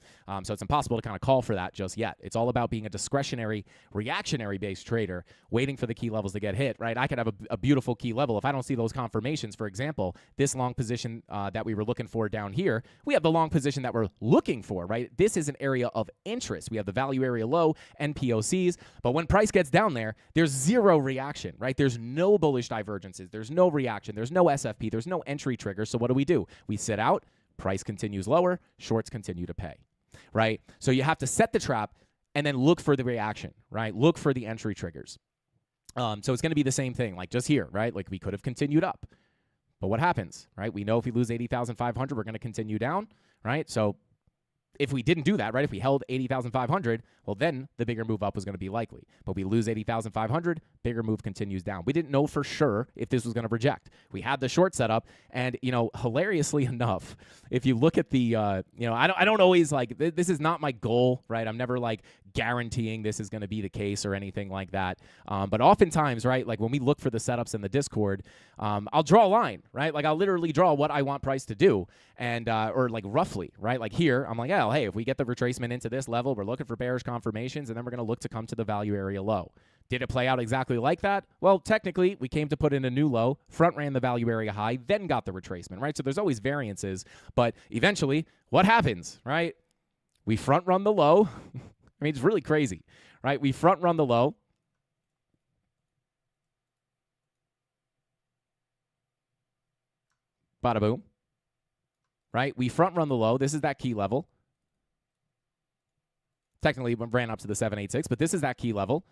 So it's impossible to kind of call for that just yet. It's all about being a discretionary, reactionary-based trader, waiting for the key levels to get hit, right? I could have a beautiful key level. If I don't see those confirmations, for example, this long position that we were looking for down here, we have the long position that we're looking for, right? This is an area of interest. We have the value area low and POCs, but when price gets down there, there's zero reaction, right? There's no bullish divergences. There's no reaction. There's no SFP. There's no entry trigger. So what do? We sit out. Price continues lower, shorts continue to pay, right? So you have to set the trap and then look for the reaction, right? Look for the entry triggers. So it's going to be the same thing, like just here, right? Like we could have continued up, but what happens, right? We know if we lose 80,500, we're going to continue down, right? So if we didn't do that, right, if we held 80,500, well, then the bigger move up was going to be likely. But we lose 80,500, bigger move continues down. We didn't know for sure if this was going to reject. We had the short setup, and hilariously enough, if you look at the I don't always like this is not my goal, right? I'm never like guaranteeing this is going to be the case or anything like that. But oftentimes, right, like when we look for the setups in the Discord, I'll draw a line, right? Like I'll literally draw what I want price to do, and or like roughly, right? Like here, I'm like, oh, hey, if we get the retracement into this level, we're looking for bearish confirmations, and then we're going to look to come to the value area low. Did it play out exactly like that? Well, technically, we came to put in a new low, front ran the value area high, then got the retracement, right? So there's always variances, but eventually, what happens, right? We front run the low. I mean, it's really crazy, right? We front run the low. Bada boom. Right? We front run the low. This is that key level. Technically, we ran up to the 786, but this is that key level.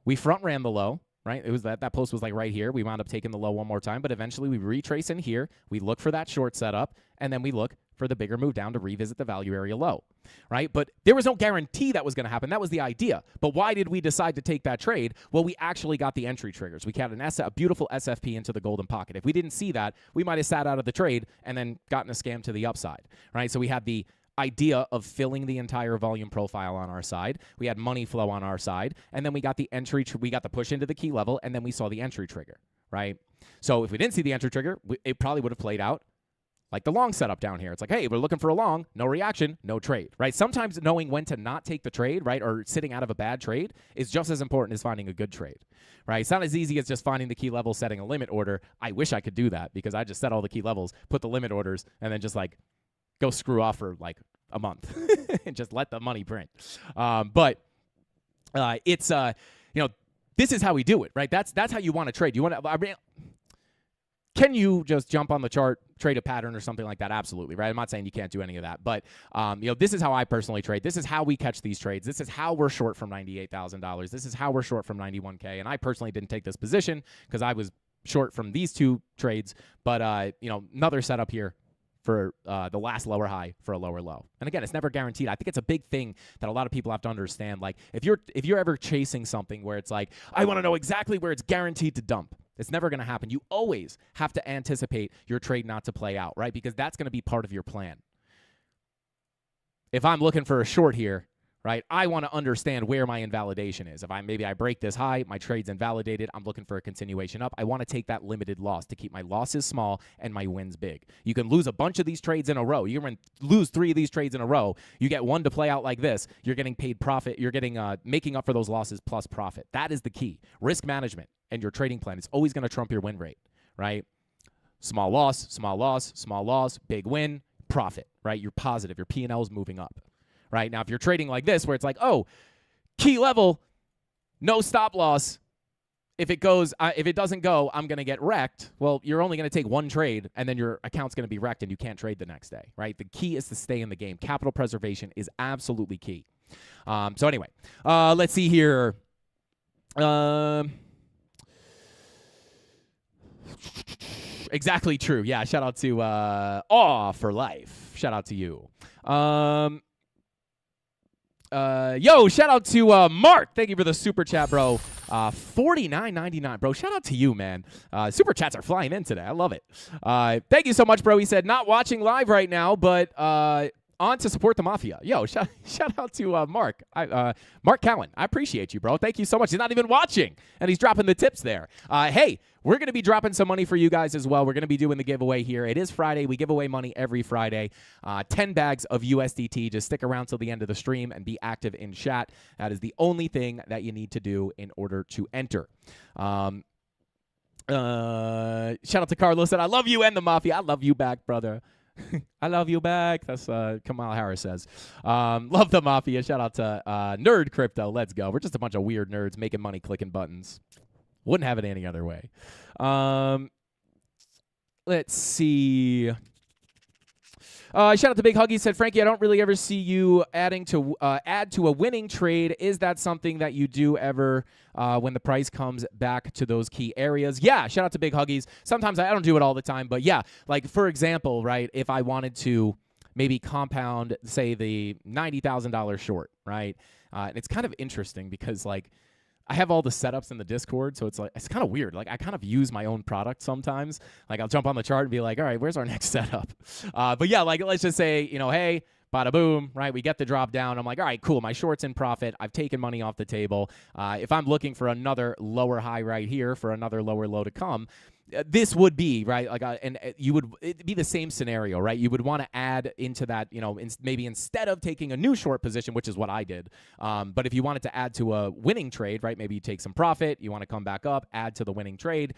We front ran the low, right? It was that post was like right here. We wound up taking the low one more time, but eventually we retrace in here. We look for that short setup, and then we look for the bigger move down to revisit the value area low, right? But there was no guarantee that was going to happen. That was the idea. But why did we decide to take that trade? Well, we actually got the entry triggers. We got a beautiful SFP into the golden pocket. If we didn't see that, we might have sat out of the trade and then gotten a scam to the upside, right? So we had the idea of filling the entire volume profile on our side. We had money flow on our side, and then we got the entry. We got the push into the key level, and then we saw the entry trigger, right? So if we didn't see the entry trigger, it probably would have played out like the long setup down here. It's like, hey, we're looking for a long, no reaction, no trade, right? Sometimes knowing when to not take the trade, right, or sitting out of a bad trade is just as important as finding a good trade, right? It's not as easy as just finding the key level, setting a limit order. I wish I could do that because I just set all the key levels, put the limit orders, and then just like go screw off for like a month and just let the money print. But it's this is how we do it, right? That's how you want to trade. You want to. Can you just jump on the chart, trade a pattern or something like that? Absolutely, right? I'm not saying you can't do any of that, but this is how I personally trade. This is how we catch these trades. This is how we're short from $98,000. This is how we're short from 91K. And I personally didn't take this position because I was short from these two trades. But another setup here for the last lower high for a lower low. And again, it's never guaranteed. I think it's a big thing that a lot of people have to understand. Like if you're ever chasing something where it's like, I want to know exactly where it's guaranteed to dump. It's never going to happen. You always have to anticipate your trade not to play out, right? Because that's going to be part of your plan. If I'm looking for a short here, right, I want to understand where my invalidation is. If I break this high, my trade's invalidated, I'm looking for a continuation up. I want to take that limited loss to keep my losses small and my wins big. You can lose a bunch of these trades in a row. You can lose 3 of these trades in a row. You get one to play out like this. You're getting paid profit. You're getting making up for those losses plus profit. That is the key. Risk management and your trading plan is always going to trump your win rate, right? Small loss, small loss, small loss, big win, profit, right? You're positive. Your P&L is moving up. Right? Now, if you're trading like this, where it's like, oh, key level, no stop loss. If it doesn't go, I'm going to get wrecked. Well, you're only going to take one trade, and then your account's going to be wrecked, and you can't trade the next day, right? The key is to stay in the game. Capital preservation is absolutely key. So anyway, let's see here. Exactly true. Yeah, shout out to Awe for Life. Shout out to you. Shout out to Mark. Thank you for the super chat, bro. $49.99, bro. Shout out to you, man. Super chats are flying in today. I love it. Thank you so much, bro. He said not watching live right now, but on to support the Mafia. Shout out to Mark. Mark Cowan. I appreciate you, bro. Thank you so much. He's not even watching, and he's dropping the tips there. Hey, we're going to be dropping some money for you guys as well. We're going to be doing the giveaway here. It is Friday. We give away money every Friday. 10 bags of USDT. Just stick around till the end of the stream and be active in chat. That is the only thing that you need to do in order to enter. Shout out to Carlos. Said, I love you and the Mafia. I love you back, brother. I love you back. That's Kamala Harris says. Love the Mafia. Shout out to Nerd Crypto. Let's go. We're just a bunch of weird nerds making money clicking buttons. Wouldn't have it any other way. Let's see. Shout out to Big Huggy. Said, Frankie, I don't really ever see you add to a winning trade. Is that something that you do ever when the price comes back to those key areas? Yeah, shout out to Big Huggies. Sometimes I don't do it all the time, but yeah, like for example, right, if I wanted to maybe compound, say, the $90,000 short, right? And it's kind of interesting because like I have all the setups in the Discord, so it's kind of weird. Like I kind of use my own product sometimes. Like I'll jump on the chart and be like, all right, where's our next setup? But yeah, like let's just say, hey, bada boom, right? We get the drop down. I'm like, all right, cool. My short's in profit. I've taken money off the table. If I'm looking for another lower high right here for another lower low to come, this would be right, like, it'd be the same scenario, right? You would want to add into that, maybe instead of taking a new short position, which is what I did. But if you wanted to add to a winning trade, right? Maybe you take some profit, you want to come back up, add to the winning trade.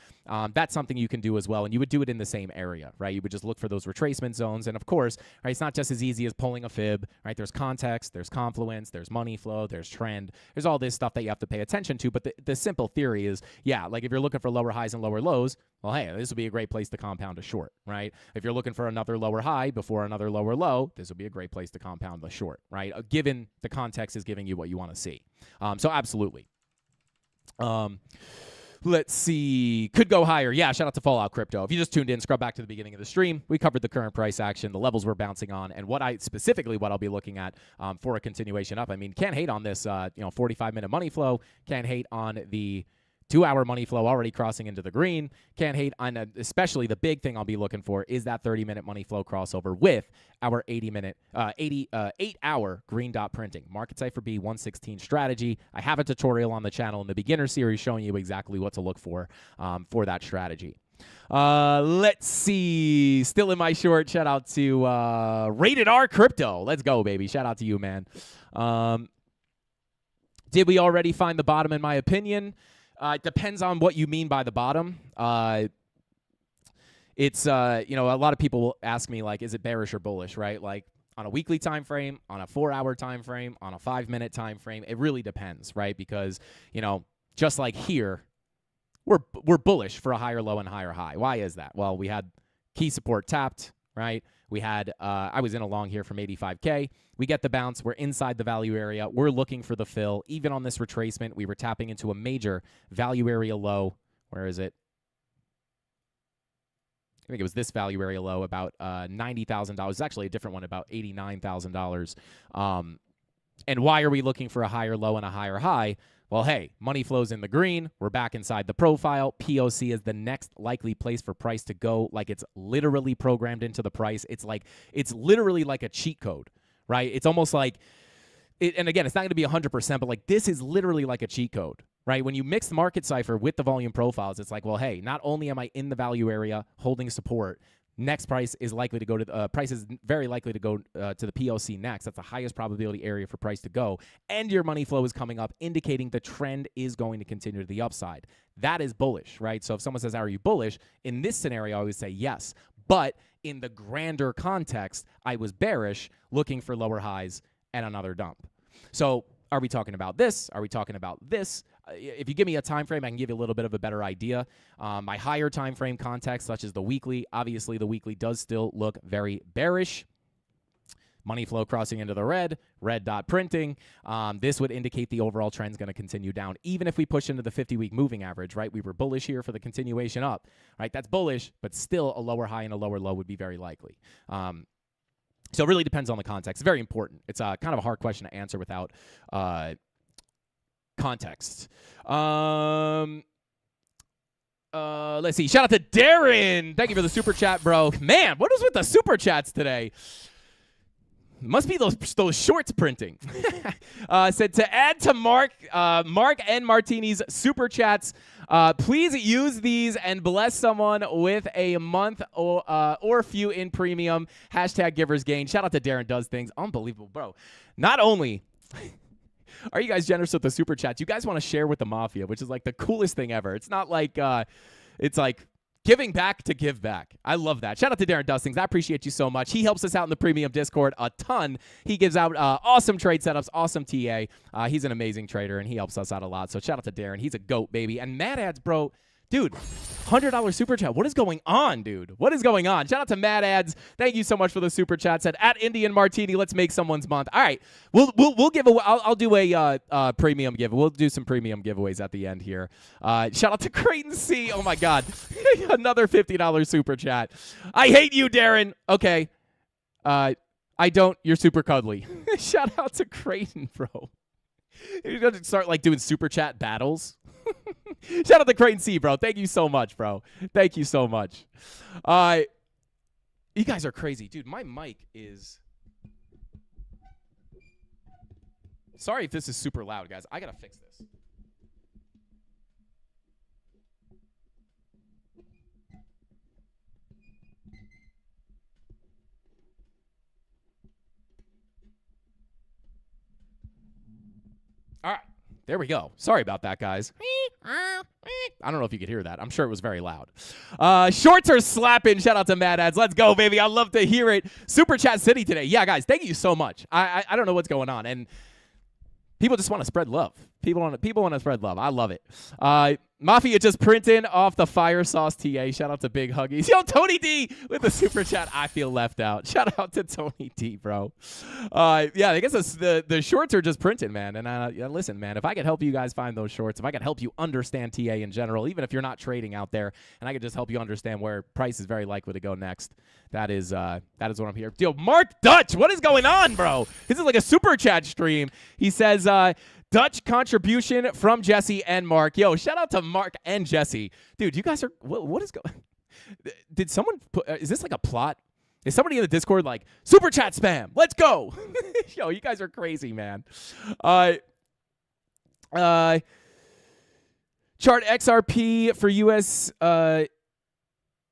That's something you can do as well, and you would do it in the same area, right? You would just look for those retracement zones, and of course, right? It's not just as easy as pulling a fib, right? There's context, there's confluence, there's money flow, there's trend, there's all this stuff that you have to pay attention to. But the simple theory is, yeah, like if you're looking for lower highs and lower lows, well, hey, this would be a great place to compound a short, right? If you're looking for another lower high before another lower low, this would be a great place to compound the short, right? Given the context is giving you what you want to see. So absolutely. Let's see. Could go higher. Yeah, shout out to Fallout Crypto. If you just tuned in, scrub back to the beginning of the stream. We covered the current price action, the levels we're bouncing on, and what I'll be looking at for a continuation up. I mean, can't hate on this, 45-minute money flow. Can't hate on the 2-hour money flow already crossing into the green. Can't hate on, especially the big thing I'll be looking for is that 30-minute money flow crossover with our 8-hour green dot printing. Market Cipher B 116 strategy. I have a tutorial on the channel in the beginner series showing you exactly what to look for that strategy. Let's see. Still in my short. Shout out to Rated R Crypto. Let's go, baby. Shout out to you, man. Did we already find the bottom, in my opinion? It depends on what you mean by the bottom. It's a lot of people will ask me, like, is it bearish or bullish, right? Like on a weekly time frame, on a 4-hour time frame, on a 5-minute time frame. It really depends, right? Because, just like here, we're bullish for a higher low and higher high. Why is that? Well, we had key support tapped, right? We had, I was in a long here from 85K. We get the bounce. We're inside the value area. We're looking for the fill. Even on this retracement, we were tapping into a major value area low. Where is it? I think it was this value area low, about $90,000. It's actually a different one, about $89,000. And why are we looking for a higher low and a higher high? Well, hey, money flows in the green. We're back inside the profile. POC is the next likely place for price to go. Like it's literally programmed into the price. It's literally like a cheat code, right? It's almost like, and again, it's not going to be 100%, but like this is literally like a cheat code, right? When you mix the market cipher with the volume profiles, it's like, well, hey, not only am I in the value area holding support, next price is likely to go to price is very likely to go to the POC next. That's the highest probability area for price to go. And your money flow is coming up, indicating the trend is going to continue to the upside. That is bullish, right? So if someone says, are you bullish? In this scenario, I would say yes. But in the grander context, I was bearish, looking for lower highs and another dump. So are we talking about this? Are we talking about this? If you give me a time frame, I can give you a little bit of a better idea. My higher time frame context, such as the weekly, obviously the weekly does still look very bearish. Money flow crossing into the red dot printing. This would indicate the overall trend is going to continue down, even if we push into the 50-week moving average, right? We were bullish here for the continuation up, right? That's bullish, but still a lower high and a lower low would be very likely. So it really depends on the context. It's very important. It's kind of a hard question to answer without context. Let's see. Shout out to Darren. Thank you for the super chat, bro. Man, what is with the super chats today? Must be those shorts printing. Said to add to Mark and Martini's super chats, please use these and bless someone with a month or few in premium. Hashtag givers gain. Shout out to Darren Does Things. Unbelievable, bro. Not only are you guys generous with the super chats, you guys want to share with the Mafia, which is like the coolest thing ever. It's not like it's like giving back to give back. I love that. Shout out to Darren Dustings. I appreciate you so much. He helps us out in the premium Discord a ton. He gives out awesome trade setups, awesome TA. He's an amazing trader, and he helps us out a lot. So shout out to Darren. He's a GOAT, baby. And Mad Ads, bro. Dude, $100 super chat. What is going on, dude? What is going on? Shout out to Mad Ads. Thank you so much for the super chat. Said at Indian Martini, let's make someone's month. All right, we'll give away. I'll do a premium give. We'll do some premium giveaways at the end here. Shout out to Creighton C. Oh my God, another $50 super chat. I hate you, Darren. Okay, I don't. You're super cuddly. Shout out to Creighton, bro. You're going to start like doing super chat battles. Shout out to Crane C, bro. Thank you so much, bro. Thank you so much. You guys are crazy. Dude, my mic is... Sorry if this is super loud, guys. I got to fix this. All right. There we go. Sorry about that, guys. I don't know if you could hear that. I'm sure it was very loud. Shorts are slapping. Shout out to Mad Ads. Let's go, baby. I love to hear it. Super Chat City today. Yeah, guys, thank you so much. I don't know what's going on. And people just want to spread love. People want to spread love. I love it. Mafia just printing off the fire sauce TA. Shout out to Big Huggies. Yo, Tony D with the super chat. I feel left out. Shout out to Tony D, bro. Yeah, I guess the shorts are just printing, man. And listen, man, if I could help you guys find those shorts, if I could help you understand TA in general, even if you're not trading out there, and I could just help you understand where price is very likely to go next, that is what I'm here. Yo, Mark Dutch, what is going on, bro? This is like a super chat stream. He says, Dutch contribution from Jesse and Mark. Yo, shout out to Mark and Jesse. Dude, you guys are, what is going, did someone put, is this like a plot? Is somebody in the Discord like, super chat spam, let's go. Yo, you guys are crazy, man. Chart XRP for US, chart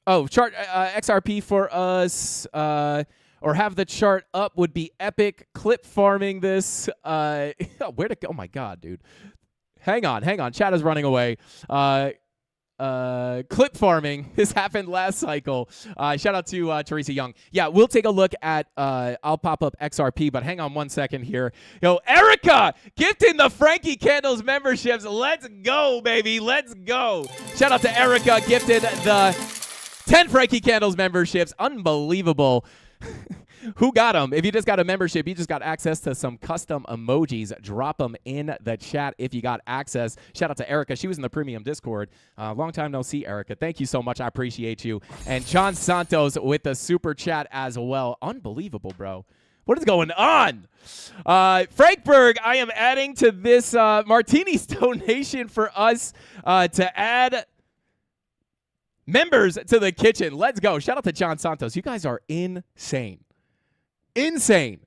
XRP for us, or have the chart up would be epic. Clip farming this. Where to go? Oh, my God, dude. Hang on. Chat is running away. Clip farming. This happened last cycle. Shout out to Teresa Young. Yeah, we'll take a look at, I'll pop up XRP, but hang on 1 second here. Yo, Erica gifting the Frankie Candles memberships. Let's go, baby. Let's go. Shout out to Erica gifted the 10 Frankie Candles memberships. Unbelievable. Who got them? If you just got a membership, you just got access to some custom emojis. Drop them in the chat if you got access. Shout out to Erica. She was in the premium Discord. Long time no see, Erica. Thank you so much. I appreciate you. And John Santos with the super chat as well. Unbelievable, bro. What is going on? Frank Berg, I am adding to this Martini's donation for us to add members to the kitchen. Let's go. Shout out to John Santos. You guys are insane. Insane.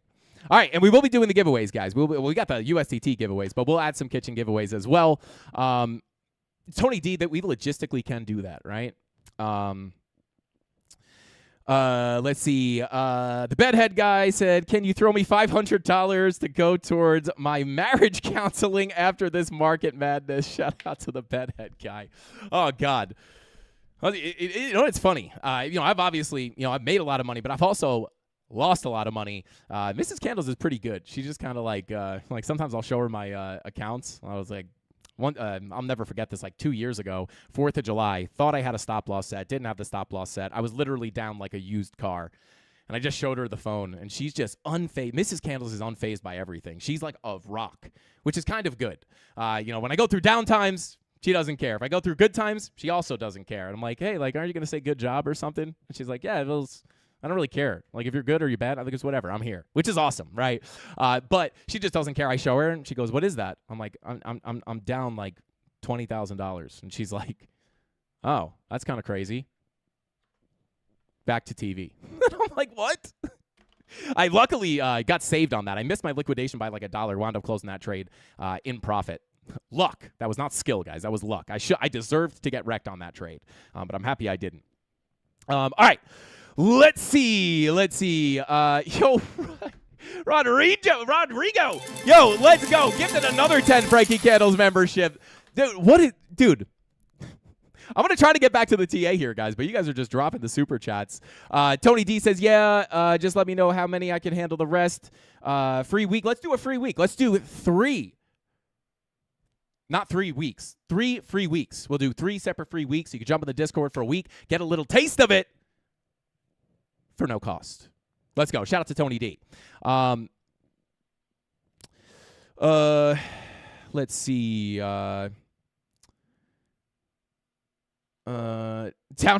All right, and we will be doing the giveaways, guys. We got the USDT giveaways, but we'll add some kitchen giveaways as well. Tony D, that we logistically can do that, right? Let's see. The bedhead guy said, can you throw me $500 to go towards my marriage counseling after this market madness? Shout out to the bedhead guy. Oh, God. It's funny. I've obviously, I've made a lot of money, but I've also lost a lot of money. Mrs. Candles is pretty good. She's just kind of like sometimes I'll show her my accounts. I was like, I'll never forget this. Like 2 years ago, 4th of July, thought I had a stop loss set, didn't have the stop loss set. I was literally down like a used car, and I just showed her the phone, and she's just unfazed. Mrs. Candles is unfazed by everything. She's like a rock, which is kind of good. When I go through down times, she doesn't care. If I go through good times, she also doesn't care. And I'm like, hey, like, aren't you gonna say good job or something? And she's like, yeah, I don't really care. Like, if you're good or you're bad, I think it's whatever. I'm here, which is awesome, right? But she just doesn't care. I show her, and she goes, "What is that?" I'm like, "I'm down like $20,000," and she's like, "Oh, that's kind of crazy." Back to TV. I'm like, "What?" I luckily got saved on that. I missed my liquidation by like $1. Wound up closing that trade in profit. Luck. That was not skill, guys. That was luck. I deserved to get wrecked on that trade, but I'm happy I didn't. All right. Let's see. Yo, Rodrigo. Yo, let's go. Gifted another 10 Frankie Candles membership. Dude, I'm going to try to get back to the TA here, guys, but you guys are just dropping the super chats. Tony D says, yeah, just let me know how many I can handle the rest. Free week. Let's do a free week. Let's do 3. Not 3 weeks. 3 free weeks. We'll do 3 separate free weeks. You can jump in the Discord for a week, get a little taste of it for no cost. Let's go. Shout out to Tony D. Let's see. Down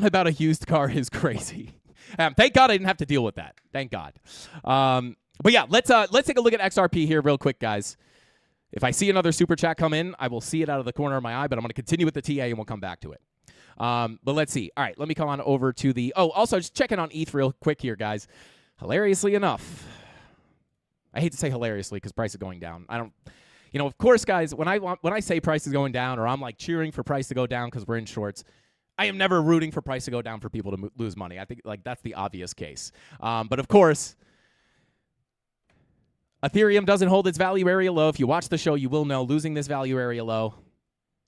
about a used car is crazy. Thank God I didn't have to deal with that. Thank God. But yeah, let's take a look at XRP here real quick, guys. If I see another super chat come in, I will see it out of the corner of my eye, but I'm going to continue with the TA and we'll come back to it. But let's see. All right, let me come on over to the... Oh, also, just checking on ETH real quick here, guys. Hilariously enough, I hate to say hilariously because price is going down. I don't... You know, of course, guys, when I say price is going down or I'm like cheering for price to go down because we're in shorts, I am never rooting for price to go down for people to lose money. I think like that's the obvious case. But of course, Ethereum doesn't hold its value area low. If you watch the show, you will know losing this value area low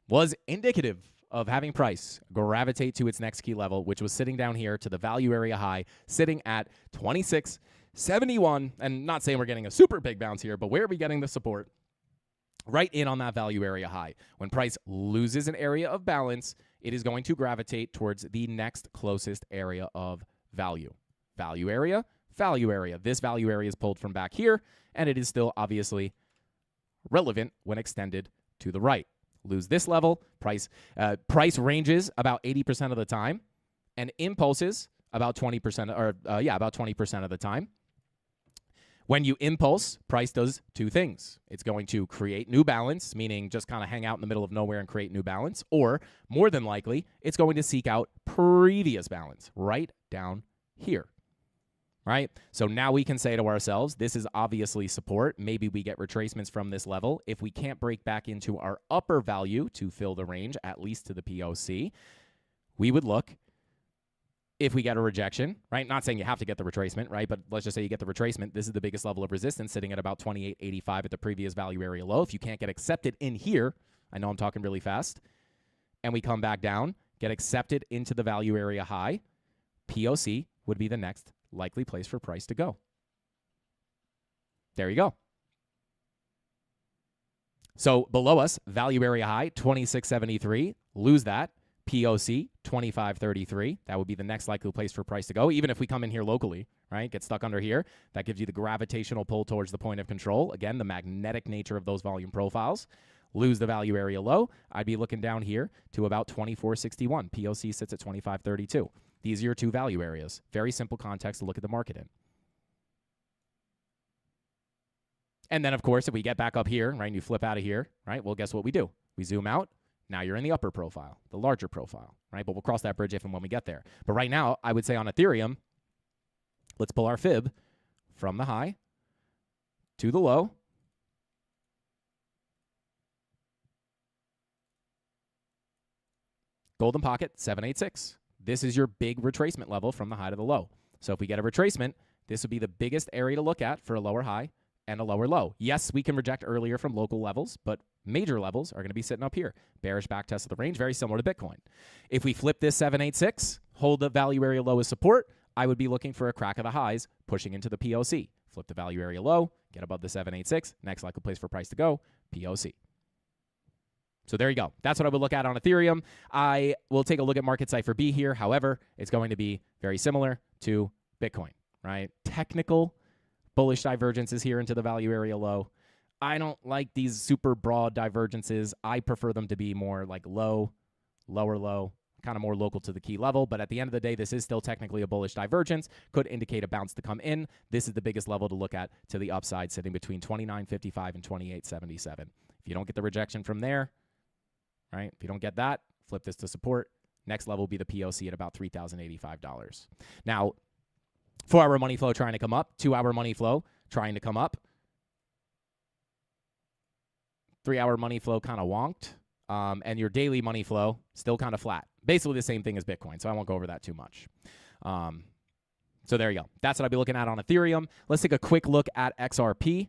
was indicative of having price gravitate to its next key level, which was sitting down here to the value area high, sitting at 26.71. And not saying we're getting a super big bounce here, but where are we getting the support? Right in on that value area high. When price loses an area of balance, it is going to gravitate towards the next closest area of value. Value area, value area. This value area is pulled from back here, and it is still obviously relevant when extended to the right. Lose this level, price ranges about 80% of the time, and impulses about 20% about 20% of the time. When you impulse, price does two things. It's going to create new balance, meaning just kind of hang out in the middle of nowhere and create new balance, or more than likely, it's going to seek out previous balance right down here. Right? So now we can say to ourselves, this is obviously support. Maybe we get retracements from this level. If we can't break back into our upper value to fill the range, at least to the POC, we would look. If we get a rejection, right? Not saying you have to get the retracement, right? But let's just say you get the retracement. This is the biggest level of resistance sitting at about 28.85 at the previous value area low. If you can't get accepted in here, I know I'm talking really fast, and we come back down, get accepted into the value area high, POC would be the next likely place for price to go. There you go. So below us, value area high, 26.73. Lose that. POC, 25.33. That would be the next likely place for price to go, even if we come in here locally, right? Get stuck under here. That gives you the gravitational pull towards the point of control. Again, the magnetic nature of those volume profiles. Lose the value area low. I'd be looking down here to about 24.61. POC sits at 25.32. These are your two value areas. Very simple context to look at the market in. And then, of course, if we get back up here, right, and you flip out of here, right, well, guess what we do? We zoom out. Now you're in the upper profile, the larger profile, right? But we'll cross that bridge if and when we get there. But right now, I would say on Ethereum, let's pull our fib from the high to the low. Golden pocket, 786. This is your big retracement level from the high to the low. So if we get a retracement, this would be the biggest area to look at for a lower high and a lower low. Yes, we can reject earlier from local levels, but major levels are going to be sitting up here. Bearish back test of the range, very similar to Bitcoin. If we flip this 786, hold the value area low as support, I would be looking for a crack of the highs, pushing into the POC. Flip the value area low, get above the 786, next likely place for price to go, POC. So there you go. That's what I would look at on Ethereum. I will take a look at market cipher B here. However, it's going to be very similar to Bitcoin, right? Technical bullish divergences here into the value area low. I don't like these super broad divergences. I prefer them to be more like low, lower low, kind of more local to the key level. But at the end of the day, this is still technically a bullish divergence. Could indicate a bounce to come in. This is the biggest level to look at to the upside, sitting between 29.55 and 28.77. If you don't get the rejection from there, right? If you don't get that, flip this to support. Next level will be the POC at about $3,085. Now, 4-hour money flow trying to come up. 2-hour money flow trying to come up. 3-hour money flow kind of wonked. And your daily money flow still kind of flat. Basically the same thing as Bitcoin, so I won't go over that too much. So there you go. That's what I'll be looking at on Ethereum. Let's take a quick look at XRP.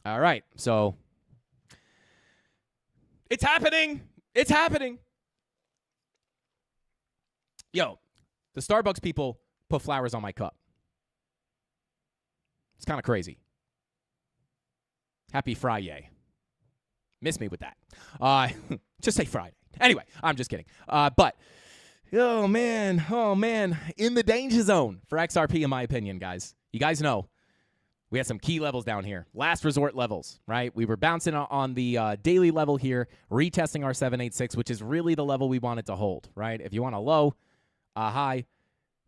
All right, so it's happening. It's happening. Yo, the Starbucks people put flowers on my cup. It's kind of crazy. Happy Friday. Miss me with that. Just say Friday. Anyway, I'm just kidding. But, oh, man. In the danger zone for XRP, in my opinion, guys. You guys know we had some key levels down here. Last resort levels, right? We were bouncing on the daily level here, retesting our 786, which is really the level we wanted to hold, right? If you want a low, a high,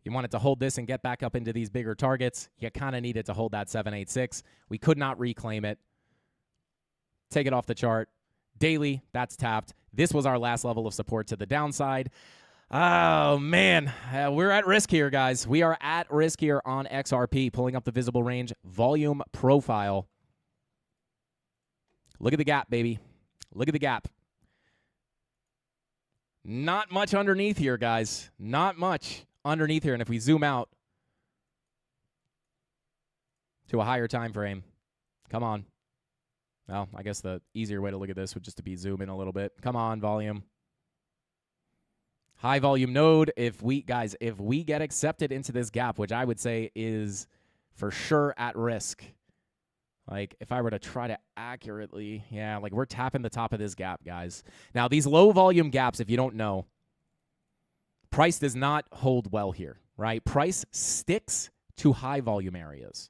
You want it to hold this and get back up into these bigger targets. You kind of need it to hold that 786. We could not reclaim it. Take it off the chart. Daily, that's tapped. This was our last level of support to the downside. Oh, man. We're at risk here, guys. We are at risk here on XRP. Pulling up the visible range volume profile. Look at the gap, baby. Look at the gap. Not much underneath here, guys. Not much underneath here. And if we zoom out to a higher time frame, come on. Well, I guess the easier way to look at this would just to be zoom in a little bit. Come on, volume. High volume node. If we get accepted into this gap, which I would say is for sure at risk. Like, if I were to try to accurately, yeah, like we're tapping the top of this gap, guys. Now, these low volume gaps, if you don't know, price does not hold well here, right? Price sticks to high volume areas,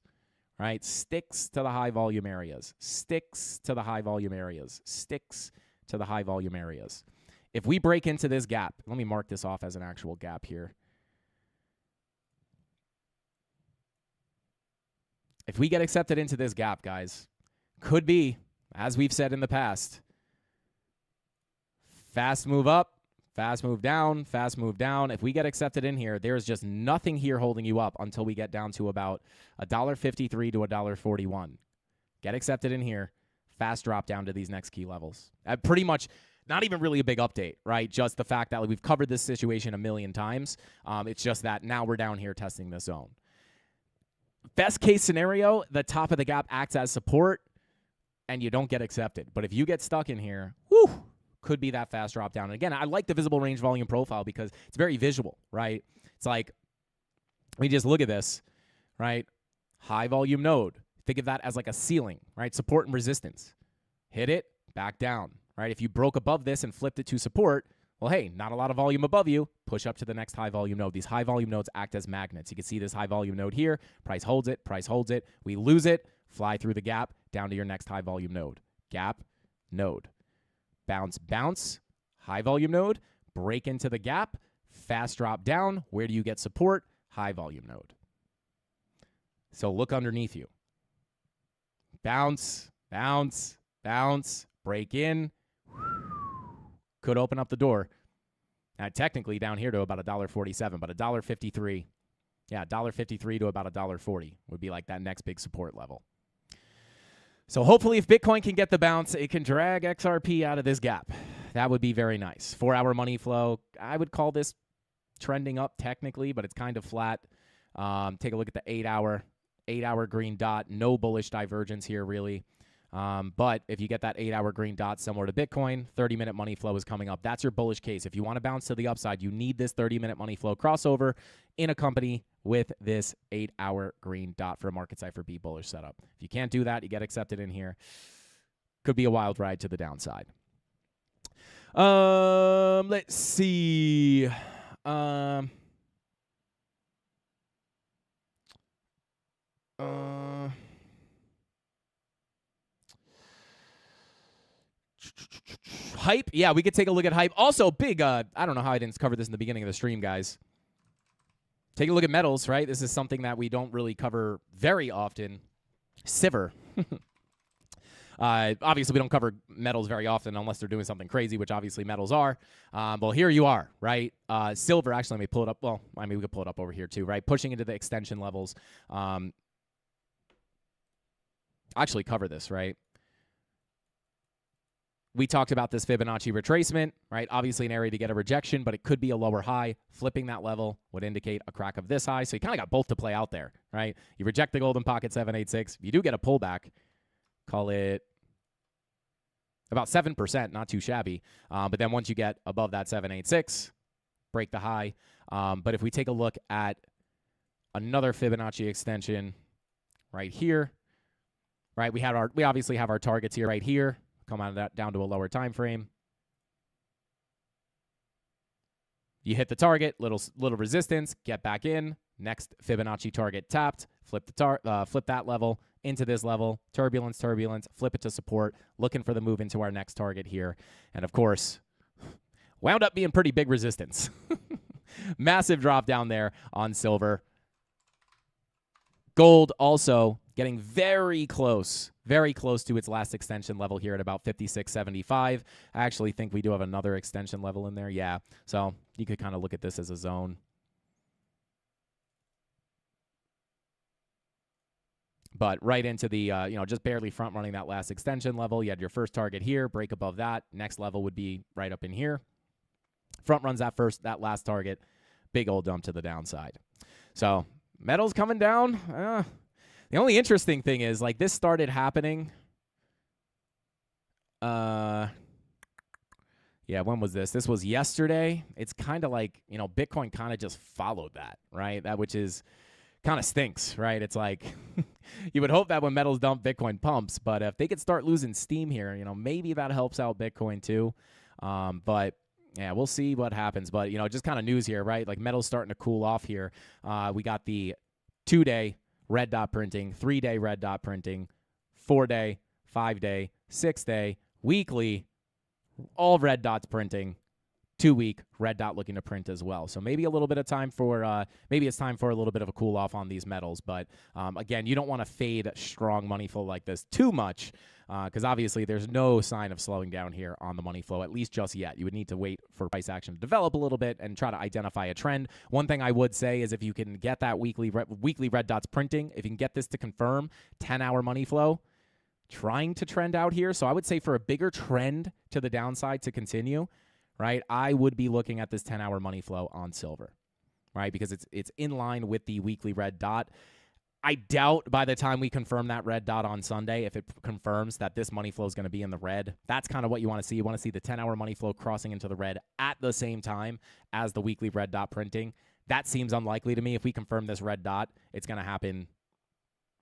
right? Sticks to the high volume areas. Sticks to the high volume areas. Sticks to the high volume areas. If we break into this gap, let me mark this off as an actual gap here. If we get accepted into this gap, guys, could be, as we've said in the past, fast move up, fast move down, fast move down. If we get accepted in here, there's just nothing here holding you up until we get down to about $1.53 to $1.41. Get accepted in here, fast drop down to these next key levels. Pretty much not even really a big update, right? Just the fact that we've covered this situation a million times. It's just that now we're down here testing this zone. Best case scenario, the top of the gap acts as support and you don't get accepted. But if you get stuck in here, whew, could be that fast drop down. And again, I like the visible range volume profile because it's very visual, right? It's like, we just look at this, right? High volume node. Think of that as like a ceiling, right? Support and resistance. Hit it, back down, right? If you broke above this and flipped it to support, well, hey, not a lot of volume above you. Push up to the next high volume node. These high volume nodes act as magnets. You can see this high volume node here. Price holds it. Price holds it. We lose it. Fly through the gap down to your next high volume node. Gap, node. Bounce, bounce. High volume node. Break into the gap. Fast drop down. Where do you get support? High volume node. So look underneath you. Bounce, bounce, bounce. Break in. Could open up the door. Now, technically down here to about $1.47, but $1.53. Yeah, $1.53 to about $1.40 would be like that next big support level. So hopefully if Bitcoin can get the bounce, it can drag XRP out of this gap. That would be very nice. 4-hour money flow. I would call this trending up technically, but it's kind of flat. Take a look at the 8-hour green dot. No bullish divergence here, really. But if you get that 8-hour green dot similar to Bitcoin, 30-minute money flow is coming up. That's your bullish case. If you want to bounce to the upside, you need this 30-minute money flow crossover in a company with this 8-hour green dot for a market cipher B bullish setup. If you can't do that, you get accepted in here. Could be a wild ride to the downside. Let's see. Hype, yeah, we could take a look at hype. Also, big, I don't know how I didn't cover this in the beginning of the stream, guys. Take a look at metals, right? This is something that we don't really cover very often. Silver. Obviously, we don't cover metals very often unless they're doing something crazy, which obviously metals are. Well, here you are, right? Silver, actually, let me pull it up. Well, I mean, we could pull it up over here too, right? Pushing into the extension levels. Actually cover this, right? We talked about this Fibonacci retracement, right? Obviously an area to get a rejection, but it could be a lower high. Flipping that level would indicate a crack of this high. So you kind of got both to play out there, right? You reject the golden pocket 786. If you do get a pullback, call it about 7%, not too shabby. But then once you get above that 786, break the high. But if we take a look at another Fibonacci extension right here, right? We obviously have our targets here right here. Come out of that down to a lower time frame. You hit the target, little resistance, get back in. Next Fibonacci target tapped. Flip that level into this level. Turbulence, flip it to support. Looking for the move into our next target here. And of course, wound up being pretty big resistance. Massive drop down there on silver. Gold also getting very close to its last extension level here at about 56.75. I actually think we do have another extension level in there. Yeah, so you could kind of look at this as a zone. But right into the, just barely front running that last extension level. You had your first target here, break above that. Next level would be right up in here. Front runs that last target. Big old dump to the downside. So metal's coming down. The only interesting thing is, like, this started happening. Yeah, when was this? This was yesterday. It's kind of like, Bitcoin kind of just followed that, right? That which is kind of stinks, right? It's like you would hope that when metals dump, Bitcoin pumps. But if they could start losing steam here, maybe that helps out Bitcoin too. But yeah, we'll see what happens. But, just kind of news here, right? Like metal's starting to cool off here. We got the 2-day red dot printing, 3-day red dot printing, 4-day, 5-day, 6-day, weekly, all red dots printing, 2-week red dot looking to print as well. So maybe a little bit of time for, maybe it's time for a little bit of a cool off on these metals. But again, you don't want to fade strong money flow like this too much because obviously there's no sign of slowing down here on the money flow, at least just yet. You would need to wait for price action to develop a little bit and try to identify a trend. One thing I would say is if you can get that weekly red dots printing, if you can get this to confirm 10-hour money flow, trying to trend out here. So I would say for a bigger trend to the downside to continue, right, I would be looking at this 10-hour money flow on silver, right, because it's in line with the weekly red dot. I doubt by the time we confirm that red dot on Sunday, if it confirms that this money flow is going to be in the red. That's kind of what you want to see. You want to see the 10-hour money flow crossing into the red at the same time as the weekly red dot printing. That seems unlikely to me. If we confirm this red dot, it's going to happen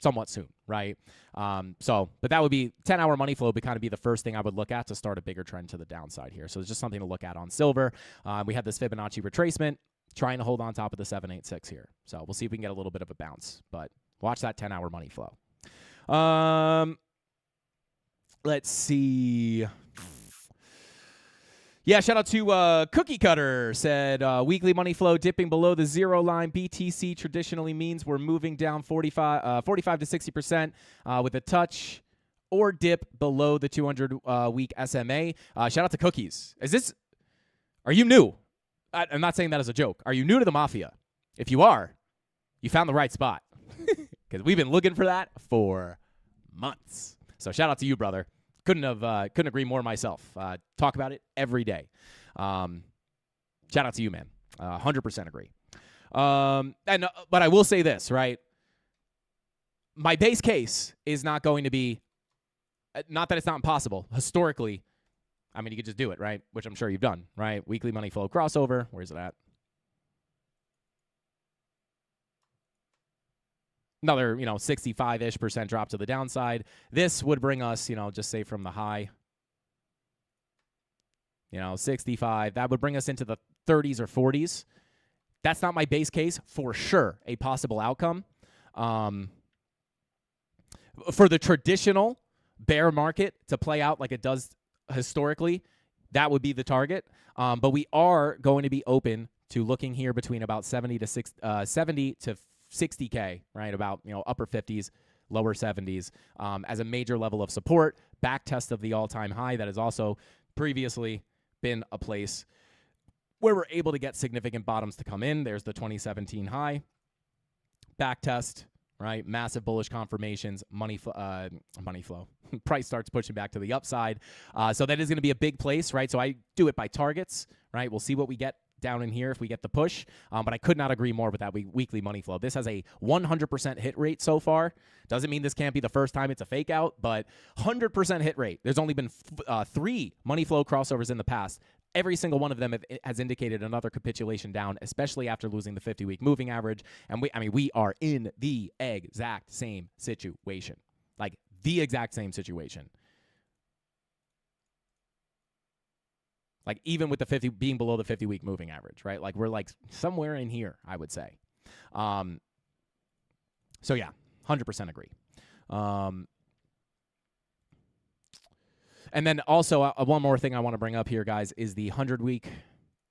somewhat soon, right? But that would be 10-hour money flow would kind of be the first thing I would look at to start a bigger trend to the downside here. So it's just something to look at on silver. We have this Fibonacci retracement, trying to hold on top of the 786 here. So we'll see if we can get a little bit of a bounce, but watch that 10-hour money flow. Let's see. Yeah, shout out to Cookie Cutter. Said weekly money flow dipping below the zero line. BTC traditionally means we're moving down 45 to 60% with a touch or dip below the 200-week SMA. Shout out to Cookies. Are you new? I'm not saying that as a joke. Are you new to the Mafia? If you are, you found the right spot. Because we've been looking for that for months. So shout out to you, brother. Couldn't agree more myself. Talk about it every day. Shout out to you, man. 100% agree. But I will say this, right? My base case is not going to be, not that it's not impossible. Historically, I mean, you could just do it, right? Which I'm sure you've done, right? Weekly money flow crossover. Where's it at? Another, 65-ish% drop to the downside. This would bring us, just say from the high, 65. That would bring us into the 30s or 40s. That's not my base case. For sure, a possible outcome. For the traditional bear market to play out like it does historically, that would be the target. But we are going to be open to looking here between about 70 to 60K, right? About, upper 50s, lower 70s as a major level of support. Back test of the all-time high that has also previously been a place where we're able to get significant bottoms to come in. There's the 2017 high. Back test, right? Massive bullish confirmations, money flow. Price starts pushing back to the upside. So that is going to be a big place, right? So I do it by targets, right? We'll see what we get down in here if we get the push. But I could not agree more with that weekly money flow. This has a 100% hit rate so far. Doesn't mean this can't be the first time it's a fake out, but 100% hit rate. There's only been 3 money flow crossovers in the past. Every single one of them has indicated another capitulation down, especially after losing the 50-week moving average. And we are in the exact same situation. Like the exact same situation. Like even with the 50 being below the 50-week moving average, right? Like we're like somewhere in here, I would say. So yeah, 100% agree. And then also one more thing I want to bring up here, guys, is the 100-week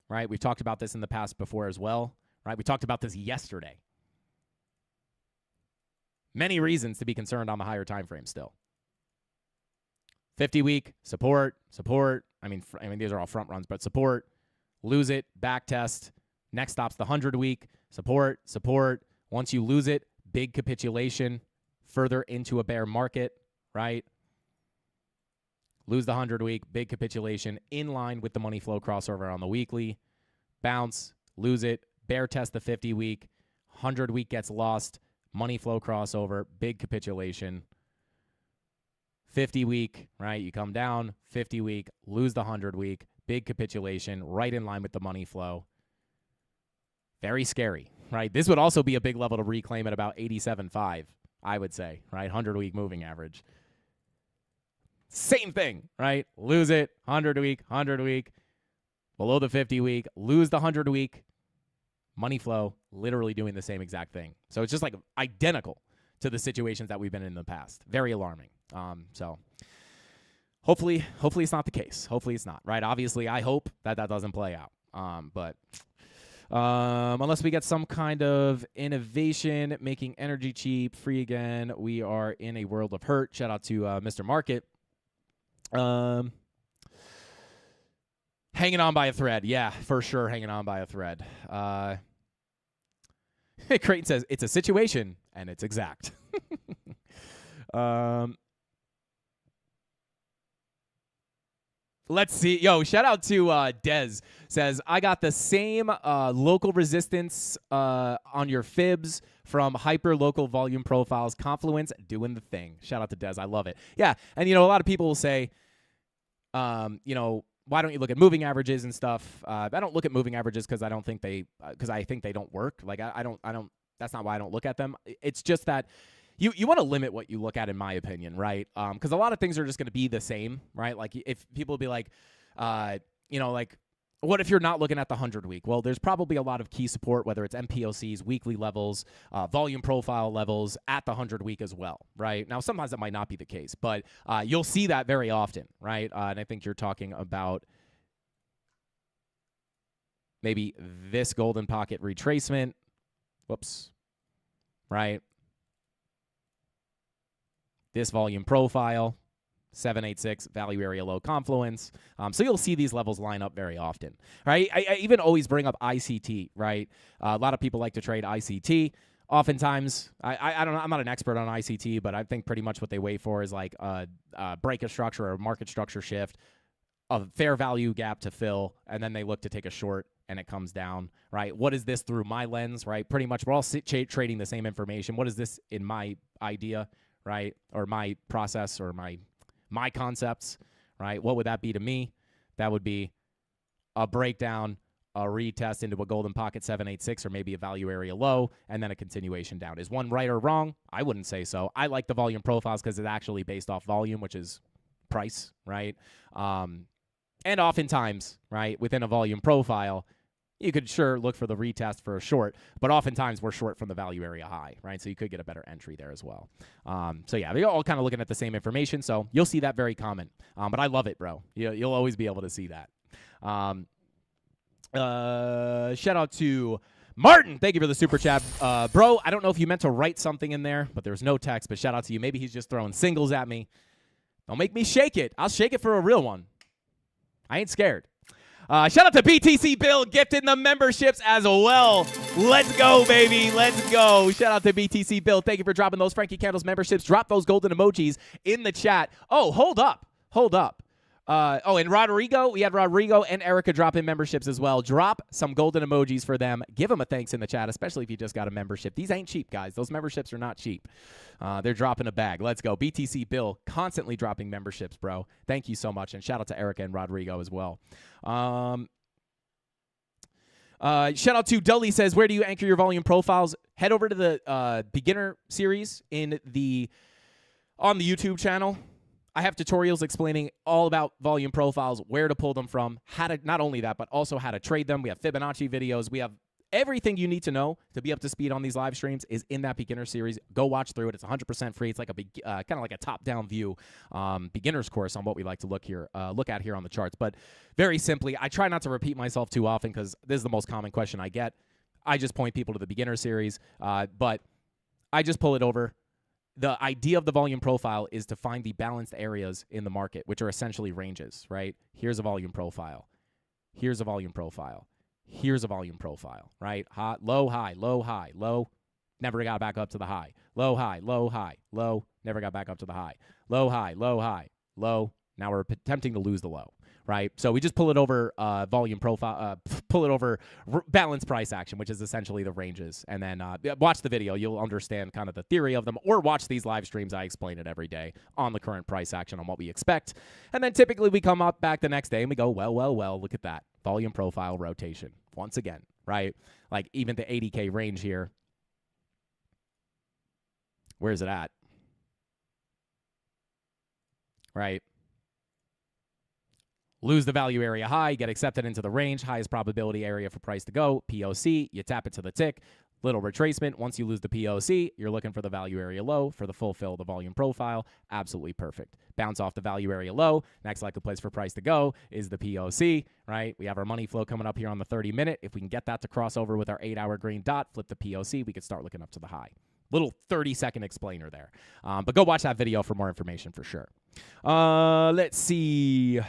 right? We've talked about this in the past before as well, right? We talked about this yesterday. Many reasons to be concerned on the higher time frame still. 50-week, support. I mean, these are all front runs, but support, lose it, back test. Next stop's the 100-week, support. Once you lose it, big capitulation, further into a bear market, right? Lose the 100-week, big capitulation, in line with the money flow crossover on the weekly. Bounce, lose it, bear test the 50-week, 100-week gets lost, money flow crossover, big capitulation. 50-week, right? You come down, 50-week, lose the 100-week, big capitulation, right in line with the money flow. Very scary, right? This would also be a big level to reclaim at about 87.5, I would say, right? 100-week moving average. Same thing, right? Lose it, 100-week, below the 50-week, lose the 100-week. Money flow, literally doing the same exact thing. So it's just like identical to the situations that we've been in the past. Very alarming. So hopefully it's not the case. Hopefully it's not, right? Obviously, I hope that doesn't play out. But unless we get some kind of innovation, making energy cheap, free again, we are in a world of hurt. Shout out to Mr. Market. Hanging on by a thread. Yeah, for sure, hanging on by a thread. Creighton says, it's a situation, and it's exact. Let's see. Yo, shout out to Dez. Says, I got the same local resistance on your fibs from hyper local volume profiles. Confluence doing the thing. Shout out to Dez. I love it. Yeah. And, a lot of people will say, why don't you look at moving averages and stuff? I don't look at moving averages because I think they don't work. Like, I don't, that's not why I don't look at them. It's just that you want to limit what you look at, in my opinion, right? Because a lot of things are just going to be the same, right? Like, if people be like, what if you're not looking at the 100-week? Well, there's probably a lot of key support, whether it's MPOCs, weekly levels, volume profile levels at the 100-week as well, right? Now, sometimes that might not be the case, but you'll see that very often, right? And I think you're talking about maybe this golden pocket retracement. Whoops. Right? This volume profile, 786 value area low confluence. So you'll see these levels line up very often, right? I even always bring up ICT, right? A lot of people like to trade ICT. Oftentimes, I don't know, I'm not an expert on ICT, but I think pretty much what they wait for is like a breakout structure or a market structure shift, a fair value gap to fill, and then they look to take a short and it comes down, right? What is this through my lens, right? Pretty much we're all trading the same information. What is this in my idea, right? Or my process or my concepts, right? What would that be to me? That would be a breakdown, a retest into a golden pocket 786 or maybe a value area low, and then a continuation down. Is one right or wrong? I wouldn't say so. I like the volume profiles because it's actually based off volume, which is price, right? And oftentimes, right, within a volume profile, you could sure look for the retest for a short, but oftentimes we're short from the value area high, right? So you could get a better entry there as well. So yeah, they're all kind of looking at the same information, so you'll see that very common. But I love it, bro. You'll always be able to see that. Shout out to Martin. Thank you for the super chat. Bro, I don't know if you meant to write something in there, but there's no text, but shout out to you. Maybe he's just throwing singles at me. Don't make me shake it. I'll shake it for a real one. I ain't scared. Shout out to BTC Bill gifting the memberships as well. Let's go, baby. Let's go. Shout out to BTC Bill. Thank you for dropping those Frankie Candles memberships. Drop those golden emojis in the chat. Oh, hold up. And Rodrigo, we had Rodrigo and Erica drop in memberships as well. Drop some golden emojis for them. Give them a thanks in the chat, especially if you just got a membership. These ain't cheap, guys. Those memberships are not cheap. They're dropping a bag. Let's go. BTC Bill constantly dropping memberships, bro. Thank you so much. And shout out to Erica and Rodrigo as well. Shout out to Dully says, where do you anchor your volume profiles? Head over to the beginner series on the YouTube channel. I have tutorials explaining all about volume profiles, where to pull them from, how to, not only that, but also how to trade them. We have Fibonacci videos. We have everything you need to know to be up to speed on these live streams is in that beginner series. Go watch through it. It's 100% free. It's like a big, kind of like a top-down view beginner's course on what we like to look at here on the charts. But very simply, I try not to repeat myself too often because this is the most common question I get. I just point people to the beginner series, but I just pull it over. The idea of the volume profile is to find the balanced areas in the market, which are essentially ranges, right? Here's a volume profile. Here's a volume profile. Here's a volume profile, right? Hot, low, high, low, high, low, never got back up to the high. Low, high, low, high, low, never got back up to the high. Low, high, low, high, low. Now we're attempting to lose the low, right? So we just pull it over volume profile, pull it over balance price action, which is essentially the ranges. And then watch the video. You'll understand kind of the theory of them, or watch these live streams. I explain it every day on the current price action on what we expect. And then typically we come up back the next day and we go, well, look at that. Volume profile rotation once again, right? Like even the 80K range here. Where is it at? Right? Lose the value area high, get accepted into the range, highest probability area for price to go, POC, you tap it to the tick, little retracement. Once you lose the POC, you're looking for the value area low for the fulfill the volume profile. Absolutely perfect. Bounce off the value area low. Next likely place for price to go is the POC, right? We have our money flow coming up here on the 30-minute. If we can get that to cross over with our 8-hour green dot, flip the POC, we could start looking up to the high. Little 30-second explainer there. But go watch that video for more information for sure. Let's see.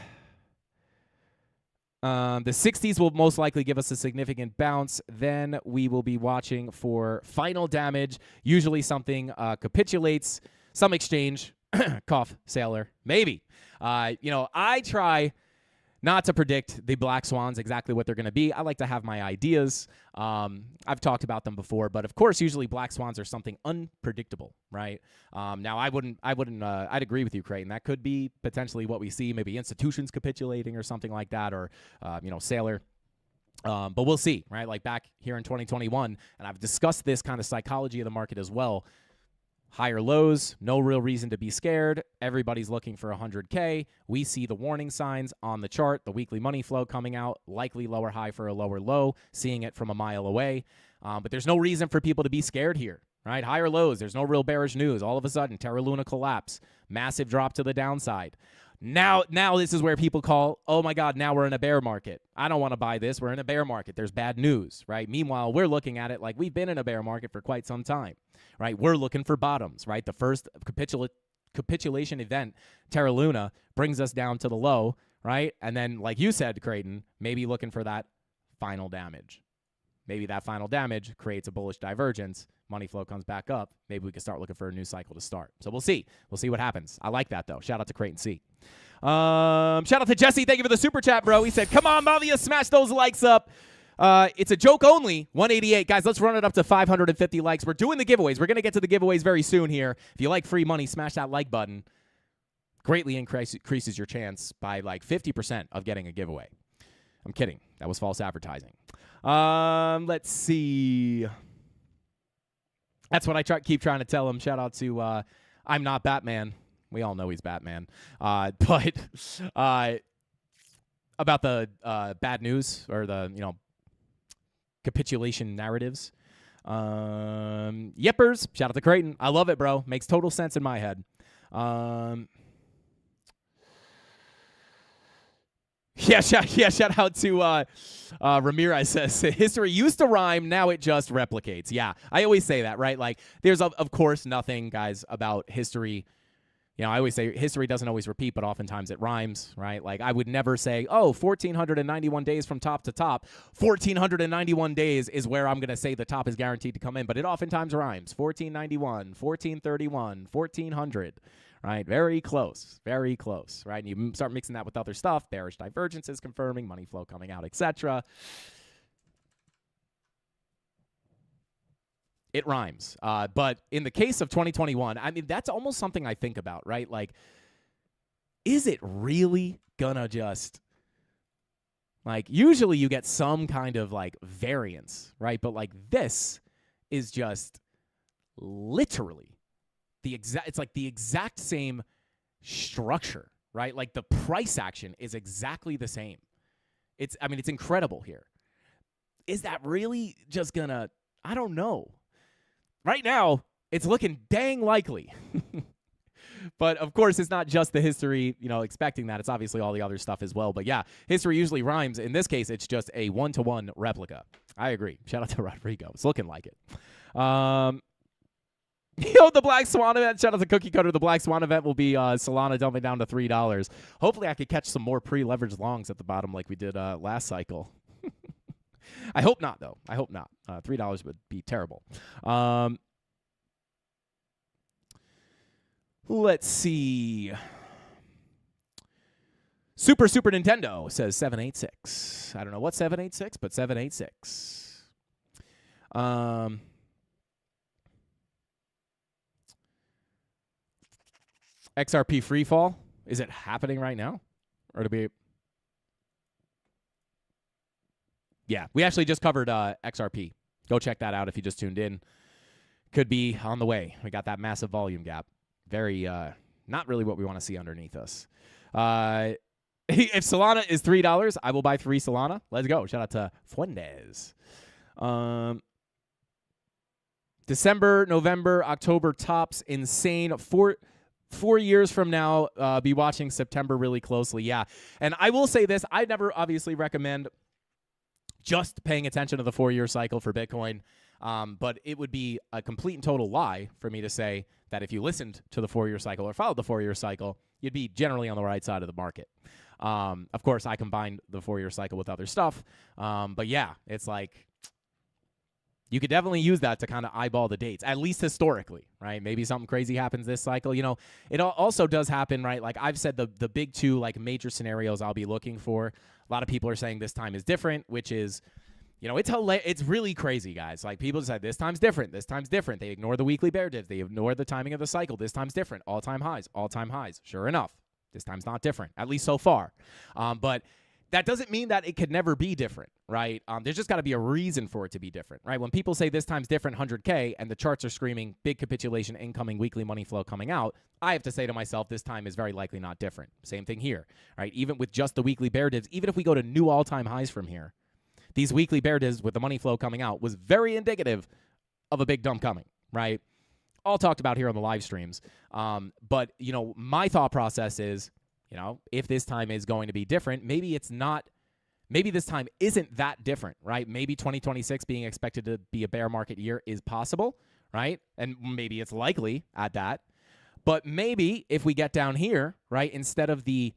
The 60s will most likely give us a significant bounce. Then we will be watching for final damage. Usually something capitulates, some exchange, cough, sailor, maybe. I try not to predict the black swans exactly what they're going to be. I like to have my ideas. I've talked about them before, but of course, usually black swans are something unpredictable, right? Now, I'd agree with you, Creighton. That could be potentially what we see, maybe institutions capitulating or something like that, or, sailor. But we'll see, right? Like back here in 2021, and I've discussed this kind of psychology of the market as well. Higher lows, no real reason to be scared. Everybody's looking for 100K. We see the warning signs on the chart, the weekly money flow coming out, likely lower high for a lower low, seeing it from a mile away. But there's no reason for people to be scared here, right? Higher lows, there's no real bearish news. All of a sudden, Terra Luna collapse, massive drop to the downside. Now this is where people call, oh my God, now we're in a bear market. I don't want to buy this. We're in a bear market. There's bad news, right? Meanwhile, we're looking at it like we've been in a bear market for quite some time, right? We're looking for bottoms, right? The first capitulation event, Terra Luna, brings us down to the low, right? And then, like you said, Creighton, maybe looking for that final damage. Maybe that final damage creates a bullish divergence. Money flow comes back up. Maybe we can start looking for a new cycle to start. So we'll see. We'll see what happens. I like that, though. Shout out to Creighton C. Shout out to Jesse. Thank you for the super chat, bro. He said, come on, Mafia, smash those likes up. It's a joke only. 188. Guys, let's run it up to 550 likes. We're doing the giveaways. We're going to get to the giveaways very soon here. If you like free money, smash that like button. Greatly increases your chance by like 50% of getting a giveaway. I'm kidding. That was false advertising. Let's see. That's what I keep trying to tell him. Shout out to I'm not Batman. We all know he's Batman. But about the bad news or the capitulation narratives. Yippers. Shout out to Creighton. I love it, bro. Makes total sense in my head. Shout out to Ramirez says, history used to rhyme, now it just replicates. Yeah, I always say that, right? Like, there's, of course, nothing, guys, about history. I always say history doesn't always repeat, but oftentimes it rhymes, right? Like, I would never say, 1,491 days from top to top. 1,491 days is where I'm going to say the top is guaranteed to come in, but it oftentimes rhymes. 1,491, 1,431, 1,400. Right, very close, right? And you start mixing that with other stuff, bearish divergences confirming, money flow coming out, etc. It rhymes. But in the case of 2021, I mean, that's almost something I think about, right? Like, is it really gonna just, like, usually you get some kind of, like, variance, right? But, like, this is just literally it's like the exact same structure, right? Like the price action is exactly the same. It's incredible here. is that really just gonna, I don't know. Right now, it's looking dang likely. But, of course, it's not just the history, expecting that. It's obviously all the other stuff as well. But, yeah, history usually rhymes. In this case, it's just a one-to-one replica. I agree. Shout out to Rodrigo. It's looking like it. The Black Swan event. Shout out to Cookie Cutter. The Black Swan event will be Solana dumping down to $3. Hopefully, I could catch some more pre-leveraged longs at the bottom like we did last cycle. I hope not, though. I hope not. $3 would be terrible. Let's see. Super Nintendo says 786. I don't know what 786, but 786. XRP freefall. Is it happening right now? Or to be? Yeah, we actually just covered XRP. Go check that out if you just tuned in. Could be on the way. We got that massive volume gap. Very, not really what we want to see underneath us. If Solana is $3, I will buy 3 Solana. Let's go. Shout out to Fuentes. December, November, October tops. Insane. 4 years from now, be watching September really closely. Yeah. And I will say this. I never obviously recommend just paying attention to the 4-year cycle for Bitcoin. But it would be a complete and total lie for me to say that if you listened to the 4-year cycle or followed the 4-year cycle, you'd be generally on the right side of the market. Of course, I combined the 4-year cycle with other stuff. But yeah, it's like you could definitely use that to kind of eyeball the dates, at least historically, right? Maybe something crazy happens this cycle. It also does happen, right? Like I've said, the big 2 like major scenarios I'll be looking for. A lot of people are saying this time is different, which is, it's really crazy, guys. Like people say this time's different. This time's different. They ignore the weekly bear divs. They ignore the timing of the cycle. This time's different. All-time highs. All-time highs. Sure enough, this time's not different, at least so far. But that doesn't mean that it could never be different, right? There's just got to be a reason for it to be different, right? When people say this time's different, 100K, and the charts are screaming big capitulation, incoming weekly money flow coming out, I have to say to myself, this time is very likely not different. Same thing here, right? Even with just the weekly bear divs, even if we go to new all-time highs from here, these weekly bear divs with the money flow coming out was very indicative of a big dump coming, right? All talked about here on the live streams. But, my thought process is, if this time is going to be different, maybe it's not, maybe this time isn't that different, right? Maybe 2026 being expected to be a bear market year is possible, right? And maybe it's likely at that. But maybe if we get down here, right, instead of the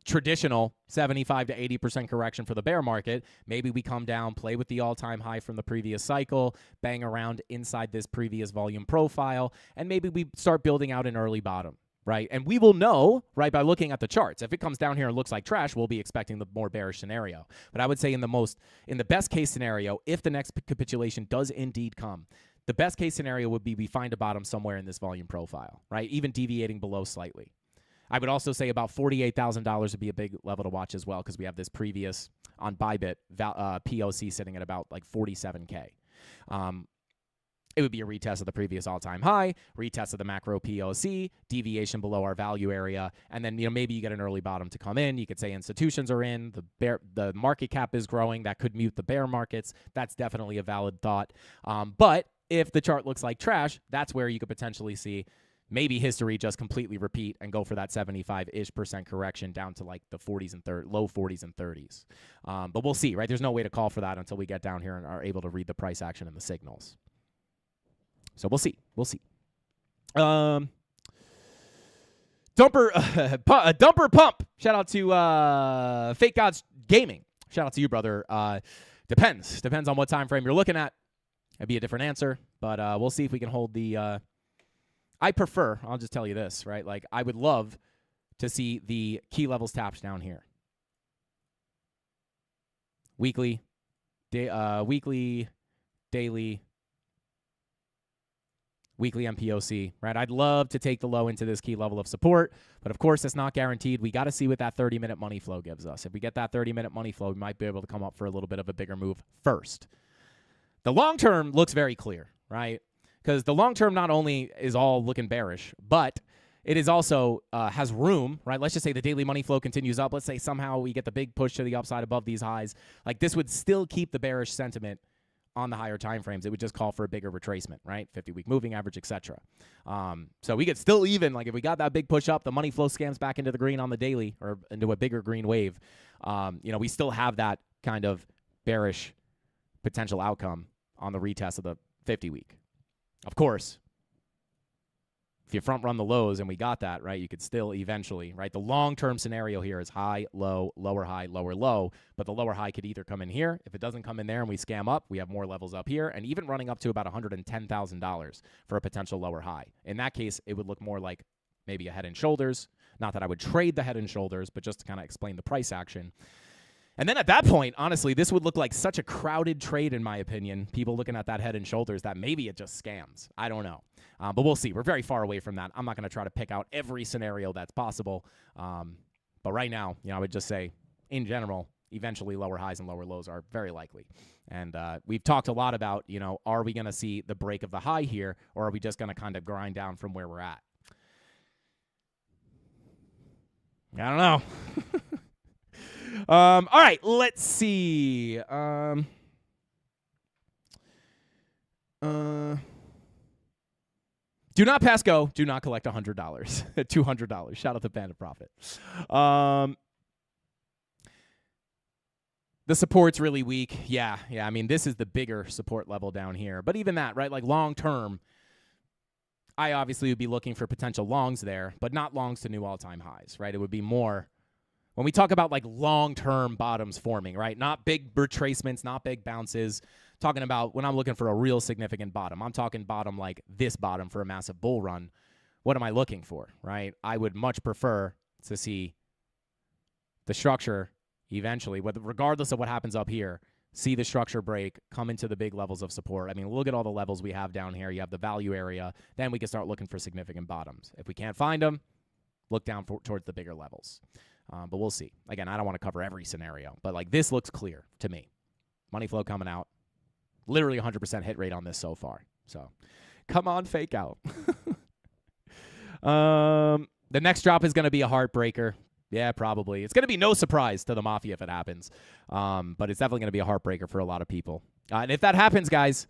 traditional 75 to 80% correction for the bear market, maybe we come down, play with the all-time high from the previous cycle, bang around inside this previous volume profile, and maybe we start building out an early bottom, right? And we will know, right, by looking at the charts. If it comes down here and looks like trash, we'll be expecting the more bearish scenario. But I would say in the best case scenario, if the next capitulation does indeed come, the best case scenario would be we find a bottom somewhere in this volume profile, right? Even deviating below slightly. I would also say about $48,000 would be a big level to watch as well because we have this previous on Bybit POC sitting at about like 47K. It would be a retest of the previous all-time high, retest of the macro POC, deviation below our value area, and then maybe you get an early bottom to come in. You could say institutions are in, the market cap is growing. That could mute the bear markets. That's definitely a valid thought. But if the chart looks like trash, that's where you could potentially see maybe history just completely repeat and go for that 75-ish% correction down to like the 40s and low 40s and 30s. But we'll see, right? There's no way to call for that until we get down here and are able to read the price action and the signals. So we'll see. We'll see. Dumper Pump. Shout out to Fake Gods Gaming. Shout out to you, brother. Depends on what time frame you're looking at. It'd be a different answer, but we'll see if we can hold the. I prefer. I'll just tell you this, right? Like I would love to see the key levels taps down here. Weekly, daily, weekly MPOC, right? I'd love to take the low into this key level of support, but of course it's not guaranteed. We got to see what that 30-minute money flow gives us. If we get that 30-minute money flow, we might be able to come up for a little bit of a bigger move first. The long term looks very clear, right? Because the long term not only is all looking bearish, but it is also has room, right? Let's just say the daily money flow continues up. Let's say somehow we get the big push to the upside above these highs. Like this would still keep the bearish sentiment on the higher time frames. It would just call for a bigger retracement, right? 50-week moving average, etc. So we could still even, like if we got that big push up, the money flow scams back into the green on the daily or into a bigger green wave. We still have that kind of bearish potential outcome on the retest of the 50-week. Of course, if you front run the lows and we got that, right, you could still eventually, right? The long-term scenario here is high, low, lower high, lower low, but the lower high could either come in here. If it doesn't come in there and we scam up, we have more levels up here, and even running up to about $110,000 for a potential lower high. In that case, it would look more like maybe a head and shoulders. Not that I would trade the head and shoulders, but just to kind of explain the price action. And then at that point, honestly, this would look like such a crowded trade, in my opinion. People looking at that head and shoulders that maybe it just scams. I don't know. But we'll see. We're very far away from that. I'm not going to try to pick out every scenario that's possible. But right now, I would just say, in general, eventually lower highs and lower lows are very likely. And we've talked a lot about, are we going to see the break of the high here, or are we just going to kind of grind down from where we're at? I don't know. All right, let's see. Do not pass go. Do not collect $100. $200. Shout out to Panda Profit. The support's really weak. Yeah. I mean, this is the bigger support level down here. But even that, right? Like long term, I obviously would be looking for potential longs there, but not longs to new all-time highs, right? It would be more when we talk about like long-term bottoms forming, right? Not big retracements, not big bounces. Talking about when I'm looking for a real significant bottom. I'm talking bottom like this bottom for a massive bull run. What am I looking for, right? I would much prefer to see the structure eventually, regardless of what happens up here, see the structure break, come into the big levels of support. I mean, look at all the levels we have down here. You have the value area. Then we can start looking for significant bottoms. If we can't find them, look down towards the bigger levels. But we'll see. Again, I don't want to cover every scenario, but like this looks clear to me. Money flow coming out. Literally 100% hit rate on this so far. So come on, fake out. The next drop is going to be a heartbreaker. Yeah, probably. It's going to be no surprise to the Mafia if it happens. But it's definitely going to be a heartbreaker for a lot of people. And if that happens, guys,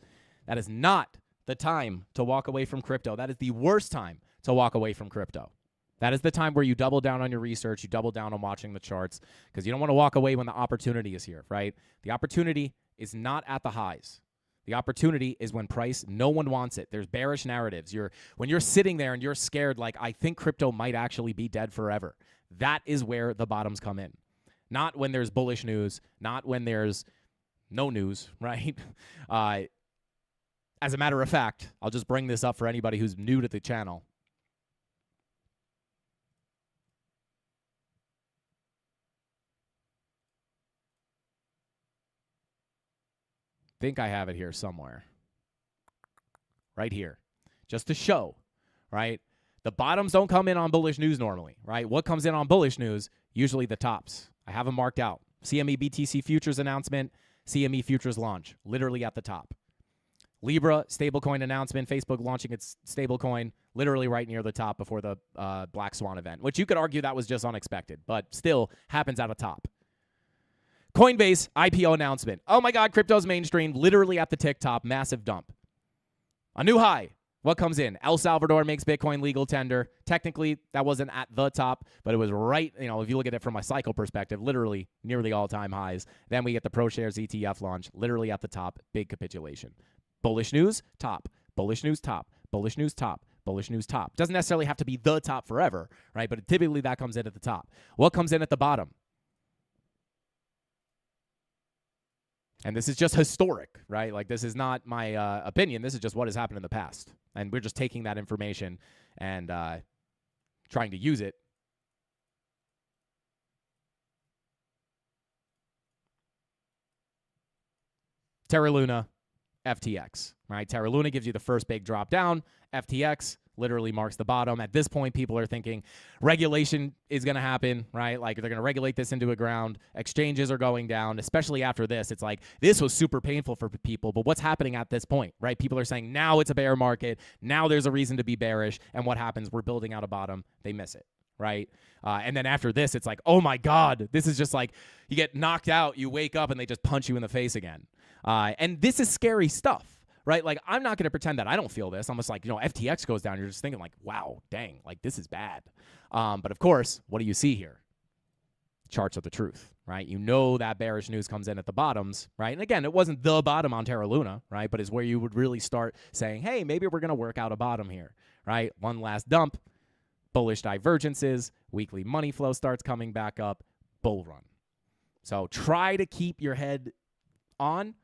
that is not the time to walk away from crypto. That is the worst time to walk away from crypto. That is the time where you double down on your research, you double down on watching the charts, because you don't want to walk away when the opportunity is here, right? The opportunity is not at the highs. The opportunity is when price, no one wants it. There's bearish narratives. When you're sitting there and you're scared, like, I think crypto might actually be dead forever. That is where the bottoms come in. Not when there's bullish news, not when there's no news, right? As a matter of fact, I'll just bring this up for anybody who's new to the channel. I think I have it here somewhere. Right here. Just to show, right? The bottoms don't come in on bullish news normally, right? What comes in on bullish news? Usually the tops. I have them marked out. CME BTC futures announcement, CME futures launch, literally at the top. Libra stablecoin announcement, Facebook launching its stablecoin, literally right near the top before the Black Swan event, which you could argue that was just unexpected, but still happens at the top. Coinbase IPO announcement. Oh my God, crypto's mainstream, literally at the tick top, massive dump. A new high. What comes in? El Salvador makes Bitcoin legal tender. Technically, that wasn't at the top, but it was right, if you look at it from a cycle perspective, literally near the all-time highs. Then we get the ProShares ETF launch, literally at the top, big capitulation. Bullish news, top. Bullish news, top. Bullish news, top. Bullish news, top. Doesn't necessarily have to be the top forever, right? But typically that comes in at the top. What comes in at the bottom? And this is just historic, right? Like, this is not my opinion. This is just what has happened in the past. And we're just taking that information and trying to use it. Terra Luna, FTX, right? Terra Luna gives you the first big drop down. FTX, literally marks the bottom. At this point, people are thinking regulation is going to happen, right? Like they're going to regulate this into a ground. Exchanges are going down, especially after this. It's like this was super painful for people, but what's happening at this point, right? People are saying now it's a bear market. Now there's a reason to be bearish. And what happens? We're building out a bottom. They miss it. Right. And then after this, it's like, oh, my God, this is just like you get knocked out. You wake up and they just punch you in the face again. And this is scary stuff. Right. Like, I'm not going to pretend that I don't feel this. I'm just like, FTX goes down. You're just thinking like, wow, dang, like this is bad. But of course, what do you see here? Charts of the truth. Right. That bearish news comes in at the bottoms. Right. And again, it wasn't the bottom on Terra Luna. Right. But it's where you would really start saying, hey, maybe we're going to work out a bottom here. Right. One last dump. Bullish divergences, weekly money flow starts coming back up, bull run. So try to keep your head on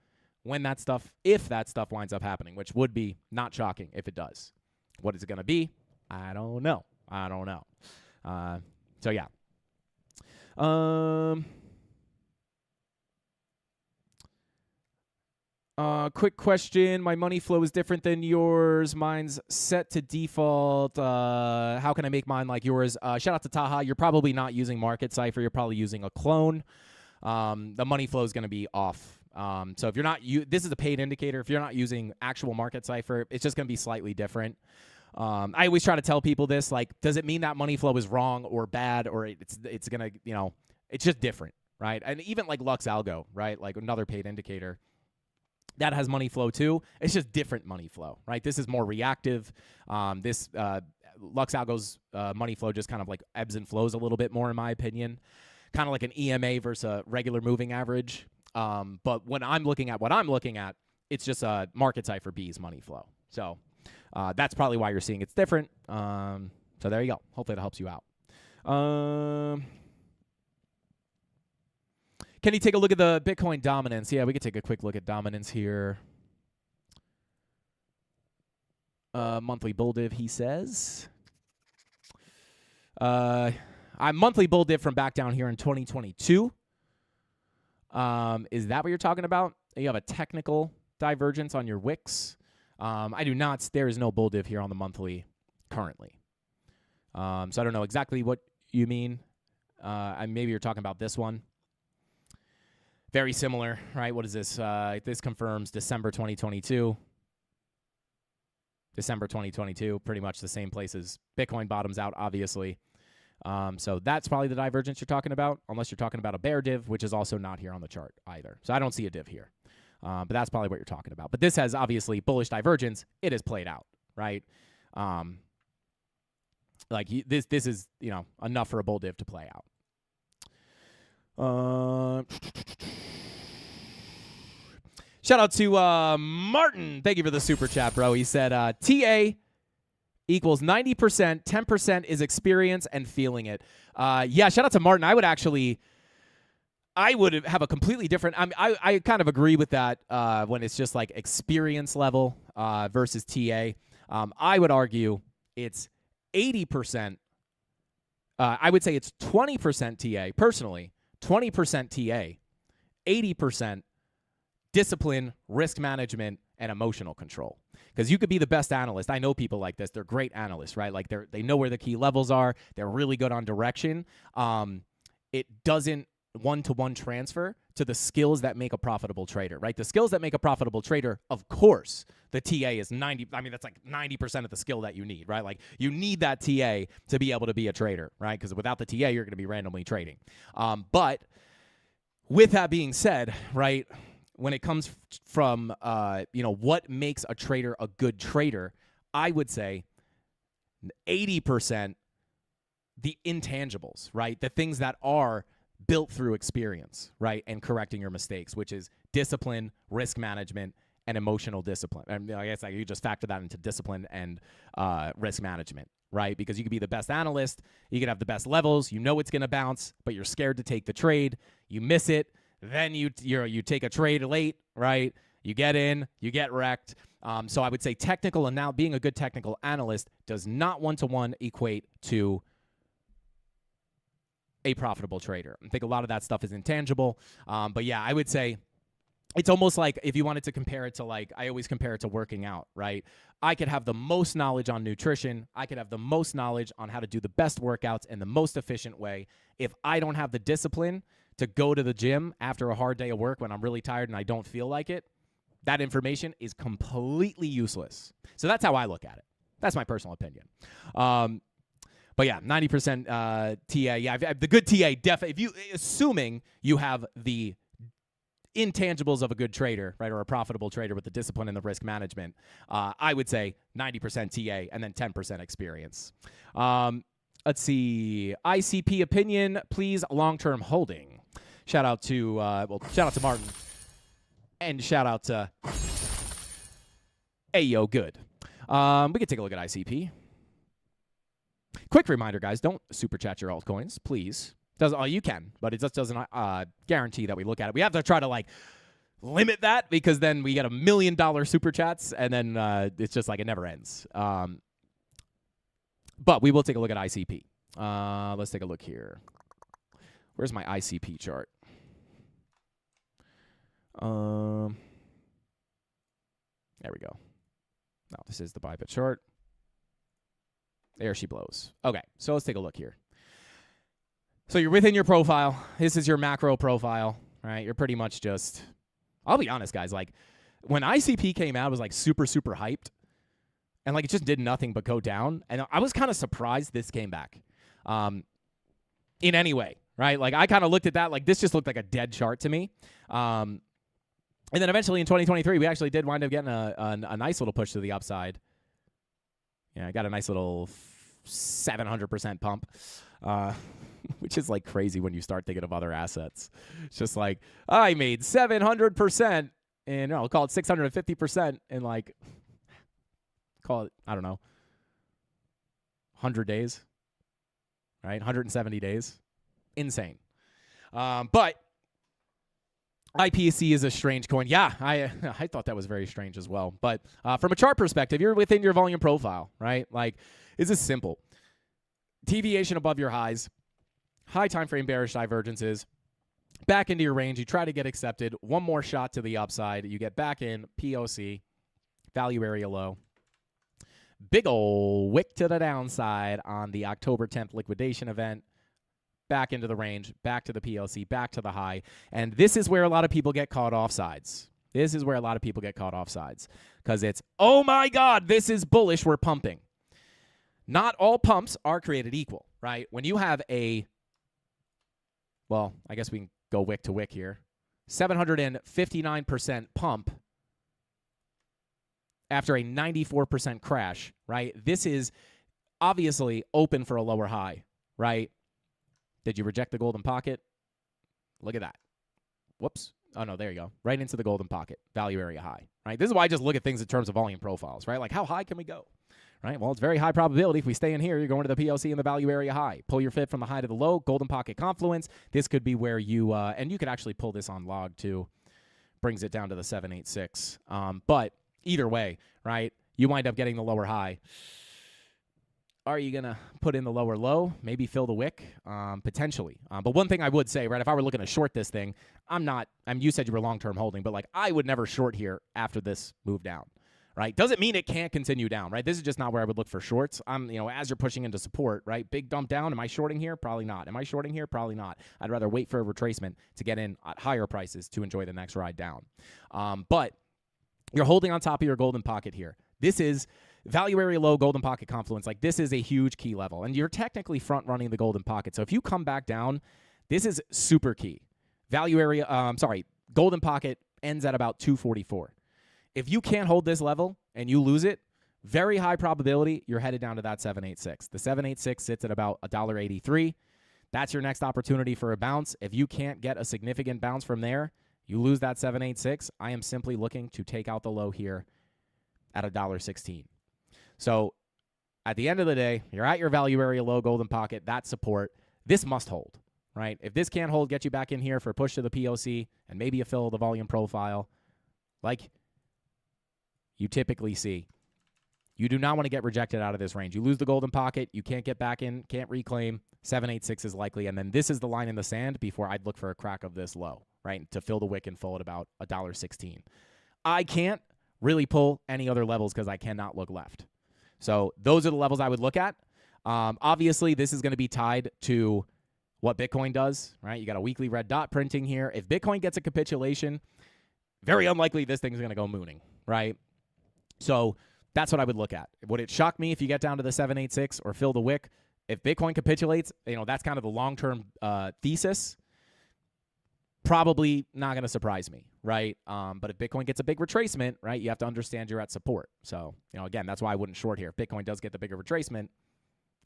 when that stuff, if that stuff winds up happening, which would be not shocking if it does. What is it going to be? I don't know. So yeah. Quick question. My money flow is different than yours. Mine's set to default. How can I make mine like yours? Shout out to Taha. You're probably not using Market Cipher. You're probably using a clone. The money flow is going to be off. So if you're not, this is a paid indicator. If you're not using actual Market Cipher, it's just going to be slightly different. I always try to tell people this, like, does it mean that money flow is wrong or bad, or it's going to, it's just different, right? And even like Lux Algo, right? Like another paid indicator. That has money flow too. It's just different money flow, right? This is more reactive. This Lux Algo's money flow just kind of like ebbs and flows a little bit more, in my opinion. Kind of like an EMA versus a regular moving average. But when I'm looking at what I'm looking at, it's just a Market Cipher B's money flow. So that's probably why you're seeing it's different. So there you go. Hopefully that helps you out. Can you take a look at the Bitcoin dominance? Yeah, we could take a quick look at dominance here. Monthly bull div, he says. I'm monthly bull div from back down here in 2022. Is that what you're talking about? You have a technical divergence on your wicks. I do not. There is no bull div here on the monthly currently. So I don't know exactly what you mean. Maybe you're talking about this one. Very similar, right? What is this? This confirms December 2022. December 2022, pretty much the same place as Bitcoin bottoms out, obviously. So that's probably the divergence you're talking about, unless you're talking about a bear div, which is also not here on the chart either. So I don't see a div here. But that's probably what you're talking about. But this has obviously bullish divergence. It is played out, right? This is, enough for a bull div to play out. Shout out to Martin. Thank you for the super chat, bro. He said TA equals 90%, 10% is experience and feeling it. Yeah, shout out to Martin. I would have a completely different. I kind of agree with that when it's just like experience level versus TA. I would argue it's 80%. I would say it's 20% TA personally. 20% TA, 80% discipline, risk management, and emotional control. Because you could be the best analyst. I know people like this. They're great analysts, right? Like they know where the key levels are. They're really good on direction. It doesn't one-to-one transfer to the skills that make a profitable trader, right? The skills that make a profitable trader, of course, the TA is 90. I mean, that's like 90% of the skill that you need, right? Like you need that TA to be able to be a trader, right? Because without the TA, you're going to be randomly trading. But with that being said, right, when it comes from, what makes a trader a good trader, I would say 80% the intangibles, right? The things that are built through experience, right? And correcting your mistakes, which is discipline, risk management, and emotional discipline. And I guess you just factor that into discipline and risk management, right? Because you could be the best analyst, you could have the best levels, you know it's going to bounce, but you're scared to take the trade, you miss it, then you take a trade late, right? You get in, you get wrecked. So I would say technical, and now being a good technical analyst does not one-to-one equate to a profitable trader. I think a lot of that stuff is intangible. But yeah, I would say it's almost like if you wanted to compare it to, like, I always compare it to working out, right? I could have the most knowledge on nutrition. I could have the most knowledge on how to do the best workouts in the most efficient way. If I don't have the discipline to go to the gym after a hard day of work when I'm really tired and I don't feel like it, that information is completely useless. So that's how I look at it. That's my personal opinion. But yeah, 90% TA. Yeah, the good TA, definitely. If you, assuming you have the intangibles of a good trader, right, or a profitable trader with the discipline and the risk management, I would say 90% TA and then 10% experience. Let's see. ICP opinion, please. Long-term holding. Shout out to Martin, and shout out to Ayo Good. We can take a look at ICP. Quick reminder, guys, don't super chat your altcoins, please. You can, but it just doesn't guarantee that we look at it. We have to try to, like, limit that, because then we get $1 million super chats, and then it's just like it never ends. But we will take a look at ICP. Let's take a look here. Where's my ICP chart? There we go. No, this is the Bybit chart. There she blows. Okay, so let's take a look here. So you're within your profile. This is your macro profile, right? You're pretty much just, I'll be honest, guys, like, when ICP came out, it was like super, super hyped. And like it just did nothing but go down. And I was kind of surprised this came back in any way, right? Like I kind of looked at that, like this just looked like a dead chart to me. And then eventually in 2023, we actually did wind up getting a nice little push to the upside. Yeah, I got a nice little 700% pump. Which is like crazy when you start thinking of other assets. It's just like, I made 700% and I'll call it 650% in like, call it, I don't know, 100 days, right? 170 days. Insane. But IPC is a strange coin. Yeah, I thought that was very strange as well. But from a chart perspective, you're within your volume profile, right? Like, this is simple. Deviation above your highs, high time frame bearish divergences, back into your range. You try to get accepted. One more shot to the upside. You get back in, POC, value area low. Big ol' wick to the downside on the October 10th liquidation event. Back into the range, back to the PLC, back to the high. And this is where a lot of people get caught offsides. This is where a lot of people get caught offsides. Because it's, oh my God, this is bullish, we're pumping. Not all pumps are created equal, right? When you have a, well, I guess we can go wick to wick here, 759% pump after a 94% crash, right? This is obviously open for a lower high, right? Did you reject the golden pocket? Look at that. Whoops. Oh, no, there you go. Right into the golden pocket, value area high, right? This is why I just look at things in terms of volume profiles, right? Like, how high can we go? Right? Well, it's very high probability. If we stay in here, you're going to the PLC and the value area high. Pull your fit from the high to the low, golden pocket confluence. This could be where you, and you could actually pull this on log too. Brings it down to the 786. But either way, right, you wind up getting the lower high. Are you going to put in the lower low? Maybe fill the wick? Potentially. But one thing I would say, right, if I were looking to short this thing, you said you were long-term holding, but like I would never short here after this move down. Right? Doesn't mean it can't continue down, right? This is just not where I would look for shorts. As you're pushing into support, right? Big dump down. Am I shorting here? Probably not. Am I shorting here? Probably not. I'd rather wait for a retracement to get in at higher prices to enjoy the next ride down. But you're holding on top of your golden pocket here. This is value area low, golden pocket confluence. Like this is a huge key level, and you're technically front running the golden pocket. So if you come back down, this is super key. Value area, golden pocket ends at about 244. If you can't hold this level and you lose it, very high probability you're headed down to that 786. The 786 sits at about $1.83. That's your next opportunity for a bounce. If you can't get a significant bounce from there, you lose that 786. I am simply looking to take out the low here at $1.16. So at the end of the day, you're at your value area low, golden pocket, that support. This must hold, right? If this can't hold, get you back in here for a push to the POC and maybe a fill of the volume profile. Like you typically see. You do not want to get rejected out of this range. You lose the golden pocket. You can't get back in, can't reclaim. 786 is likely. And then this is the line in the sand before I'd look for a crack of this low, right, to fill the wick and full at about $1.16. I can't really pull any other levels because I cannot look left. So those are the levels I would look at. Obviously, this is going to be tied to what Bitcoin does, right? You got a weekly red dot printing here. If Bitcoin gets a capitulation, very unlikely this thing's going to go mooning, right? So that's what I would look at. Would it shock me if you get down to the 786 or fill the wick? If Bitcoin capitulates, that's kind of the long-term thesis. Probably not going to surprise me, right? But if Bitcoin gets a big retracement, right, you have to understand you're at support. So, again, that's why I wouldn't short here. If Bitcoin does get the bigger retracement,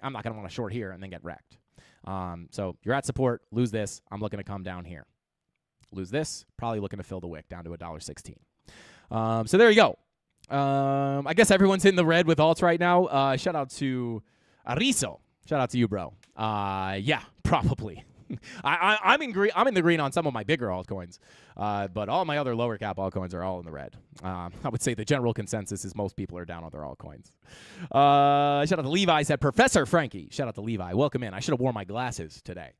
I'm not going to want to short here and then get wrecked. So you're at support, lose this. I'm looking to come down here. Lose this, probably looking to fill the wick down to $1.16. So there you go. I guess everyone's in the red with alts right now. Shout out to Arizo. Shout out to you, bro. Yeah, probably. I'm in the green on some of my bigger altcoins, but all my other lower cap altcoins are all in the red. I would say the general consensus is most people are down on their altcoins. Shout out to Levi, said Professor Frankie. Shout out to Levi. Welcome in. I should have worn my glasses today.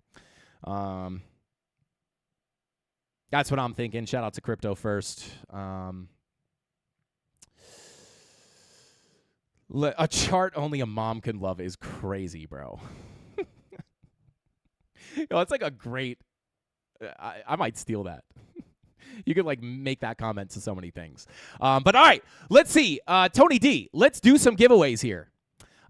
That's what I'm thinking. Shout out to Crypto First. A chart only a mom can love is crazy, bro. It's like a great. I might steal that. You could make that comment to so many things. But all right, let's see. Tony D, let's do some giveaways here.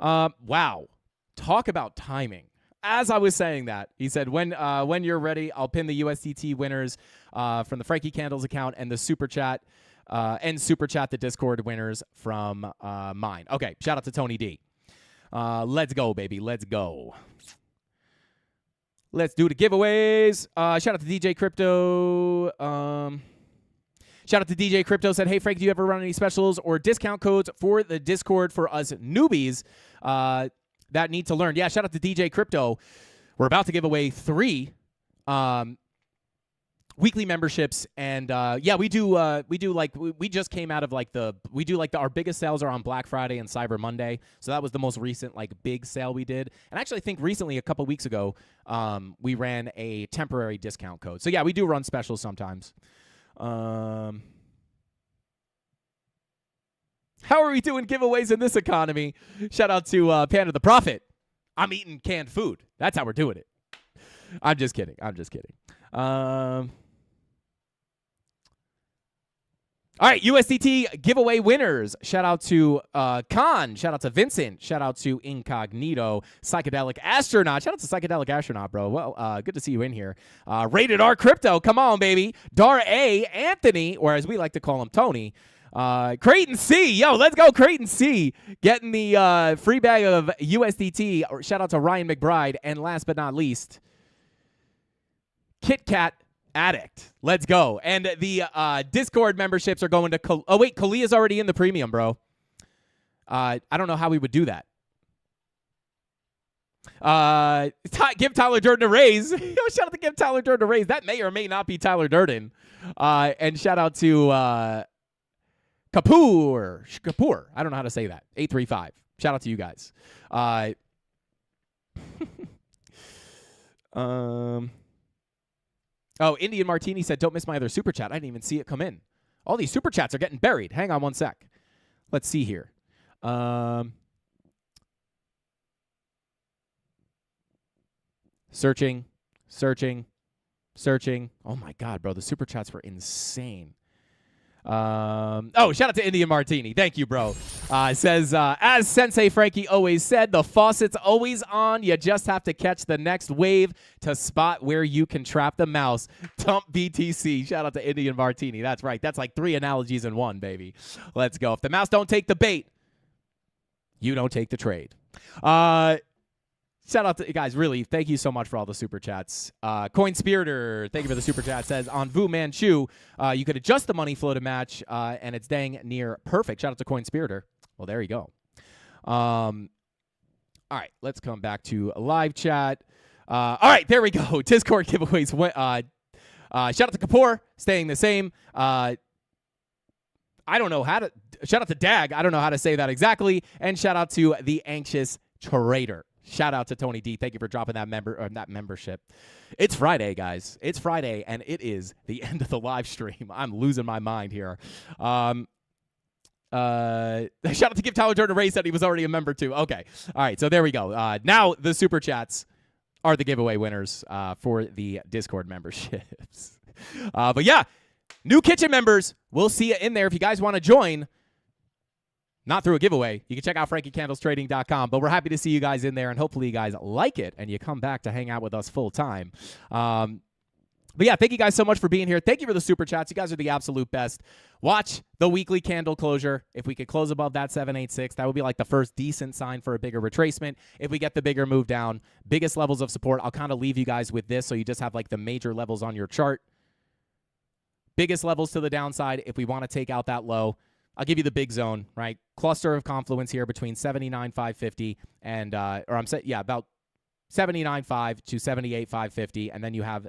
Wow, talk about timing. As I was saying that, he said, when you're ready, I'll pin the USDT winners from the Frankie Candles account and the super chat. And super chat the Discord winners from mine. Okay, shout out to Tony D. Let's go, baby. Let's go. Let's do the giveaways. Shout out to DJ Crypto. Shout out to DJ Crypto. Said, hey, Frank, do you ever run any specials or discount codes for the Discord for us newbies that need to learn? Yeah, shout out to DJ Crypto. We're about to give away 3 weekly memberships, and we just came out of our biggest sales are on Black Friday and Cyber Monday, so that was the most recent big sale we did. And actually I think recently, a couple weeks ago, we ran a temporary discount code. So yeah, we do run specials sometimes. How are we doing giveaways in this economy? Shout out to Panda the Prophet. I'm eating canned food. That's how we're doing it. I'm just kidding. All right, USDT giveaway winners. Shout out to Khan. Shout out to Vincent. Shout out to Incognito. Psychedelic Astronaut. Shout out to Psychedelic Astronaut, bro. Well, good to see you in here. Rated R Crypto. Come on, baby. Dar A. Anthony, or as we like to call him, Tony. Creighton C. Yo, let's go, Creighton C. Getting the free bag of USDT. Shout out to Ryan McBride. And last but not least, Kit Kat Addict. Let's go. And the Discord memberships are going to Kalia's already in the premium, bro. I don't know how we would do that. Give Tyler Durden a raise. Shout out to give Tyler Durden a raise. That may or may not be Tyler Durden. And shout out to Kapoor. I don't know how to say that. 835. Shout out to you guys. Oh, Indian Martini said, don't miss my other super chat. I didn't even see it come in. All these super chats are getting buried. Hang on one sec. Let's see here. Searching. Oh, my God, bro. The super chats were insane. Shout out to Indian Martini. Thank you, bro. Says, as Sensei Frankie always said, the faucet's always on. You just have to catch the next wave to spot where you can trap the mouse. Dump BTC. Shout out to Indian Martini. That's right. That's like 3 analogies in one, baby. Let's go. If the mouse don't take the bait, you don't take the trade. Shout out to you guys, really, thank you so much for all the super chats. Coinspirator, thank you for the super chat, says, on Vu Manchu, you could adjust the money flow to match, and it's dang near perfect. Shout out to Coinspirator. Well, there you go. All right, let's come back to a live chat. All right, there we go. Discord giveaways. Shout out to Kapoor, staying the same. I don't know how to, shout out to Dag, I don't know how to say that exactly. And shout out to the Anxious Trader. Shout out to Tony D. Thank you for dropping that membership. It's Friday, guys. It's Friday, and it is the end of the live stream. I'm losing my mind here. Shout out to Give Tyler Jordan a raise that he was already a member too. Okay. All right, so there we go. Now the Super Chats are the giveaway winners for the Discord memberships. But yeah, new kitchen members, we'll see you in there. If you guys want to join, not through a giveaway, you can check out FrankieCandlesTrading.com. But we're happy to see you guys in there, and hopefully you guys like it and you come back to hang out with us full time. But yeah, thank you guys so much for being here. Thank you for the Super Chats. You guys are the absolute best. Watch the weekly candle closure. If we could close above that 786, that would be like the first decent sign for a bigger retracement. If we get the bigger move down, biggest levels of support, I'll kind of leave you guys with this so you just have like the major levels on your chart. Biggest levels to the downside, if we want to take out that low, I'll give you the big zone, right? Cluster of confluence here between 79,550 and, about 79.5 to 78,550, and then you have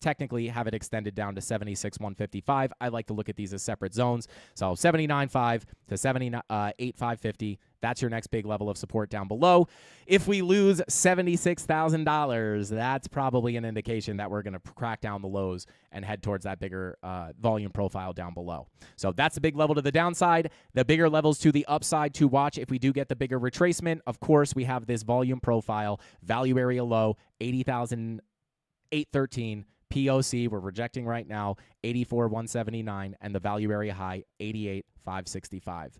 technically have it extended down to 76,155. I like to look at these as separate zones. So 79.5 to 78,550. That's your next big level of support down below. If we lose $76,000, that's probably an indication that we're going to crack down the lows and head towards that bigger volume profile down below. So that's the big level to the downside. The bigger levels to the upside to watch if we do get the bigger retracement. Of course, we have this volume profile, value area low, 80,813. POC, we're rejecting right now, 84,179, and the value area high, 88,565.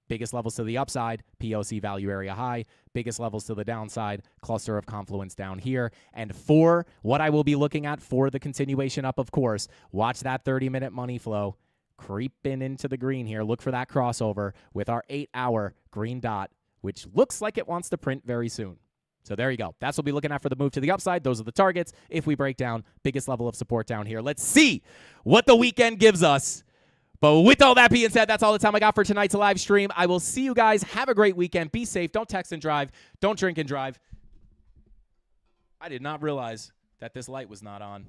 Biggest levels to the upside, POC value area high. Biggest levels to the downside, cluster of confluence down here. And for what I will be looking at for the continuation up, of course, watch that 30-minute money flow creeping into the green here. Look for that crossover with our 8-hour green dot, which looks like it wants to print very soon. So there you go. That's what we'll be looking at for the move to the upside. Those are the targets. If we break down, biggest level of support down here. Let's see what the weekend gives us. But with all that being said, that's all the time I got for tonight's live stream. I will see you guys. Have a great weekend. Be safe. Don't text and drive. Don't drink and drive. I did not realize that this light was not on.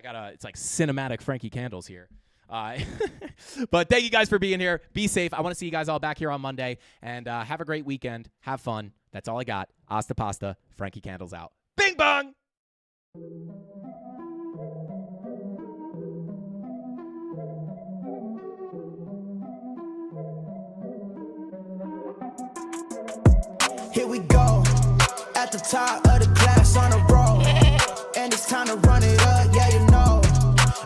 It's like cinematic Frankie Candles here. But thank you guys for being here. Be safe. I want to see you guys all back here on Monday. And have a great weekend. Have fun. That's all I got. Hasta pasta. Frankie Candles out. Bing bong! Here we go. At the top of the class on a roll. And it's time to run it up, yeah, you know.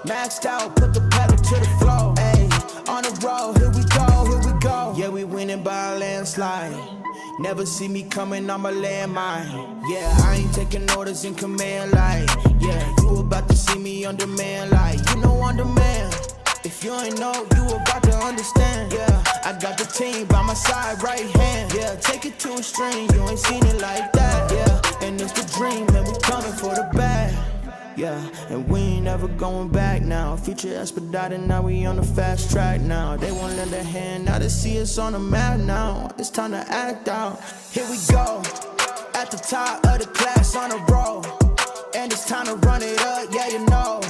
Maxed out, put the pedal to the floor. Ayy, on a roll, here we go, here we go. Yeah, we winning by a landslide. Never see me coming on my landmine. Yeah, I ain't taking orders in command like. Yeah, you about to see me on demand like. You know on demand. If you ain't know, you about to understand. Yeah, I got the team by my side, right hand. Yeah, take it to a string, you ain't seen it like that. Yeah, and it's the dream, and we coming for the bag. Yeah, and we ain't ever going back now. Future expedited, now we on the fast track now. They won't lend a hand, now they see us on the map now. It's time to act out. Here we go, at the top of the class on a roll. And it's time to run it up, yeah, you know.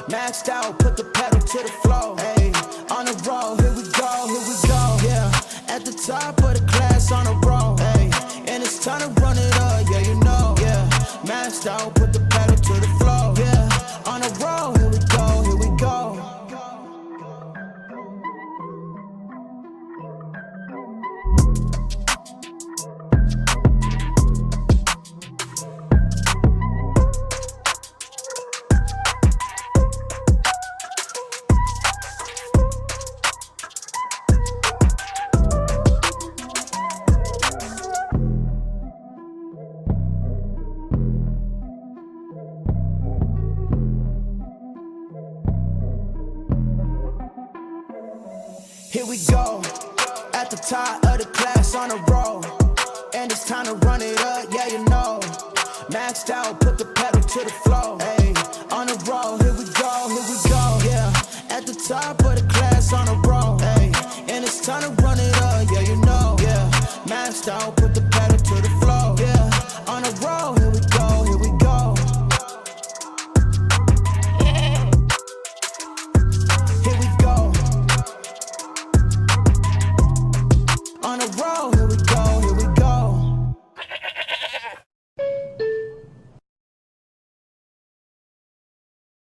Maxed out, put the pedal to the floor. Ayy, on a roll, here we go, yeah. At the top of the class on a roll. Ayy, and it's time to run it up, yeah, you know. Yeah, maxed out, put the pedal to the floor. Yeah, on a roll, here we go, here we go. Here we go, at the top of the class on a roll. And it's time to run it up, yeah, you know. Maxed out, put the pedal to the floor. Ayy, on a roll, here we go, yeah. At the top of the class on a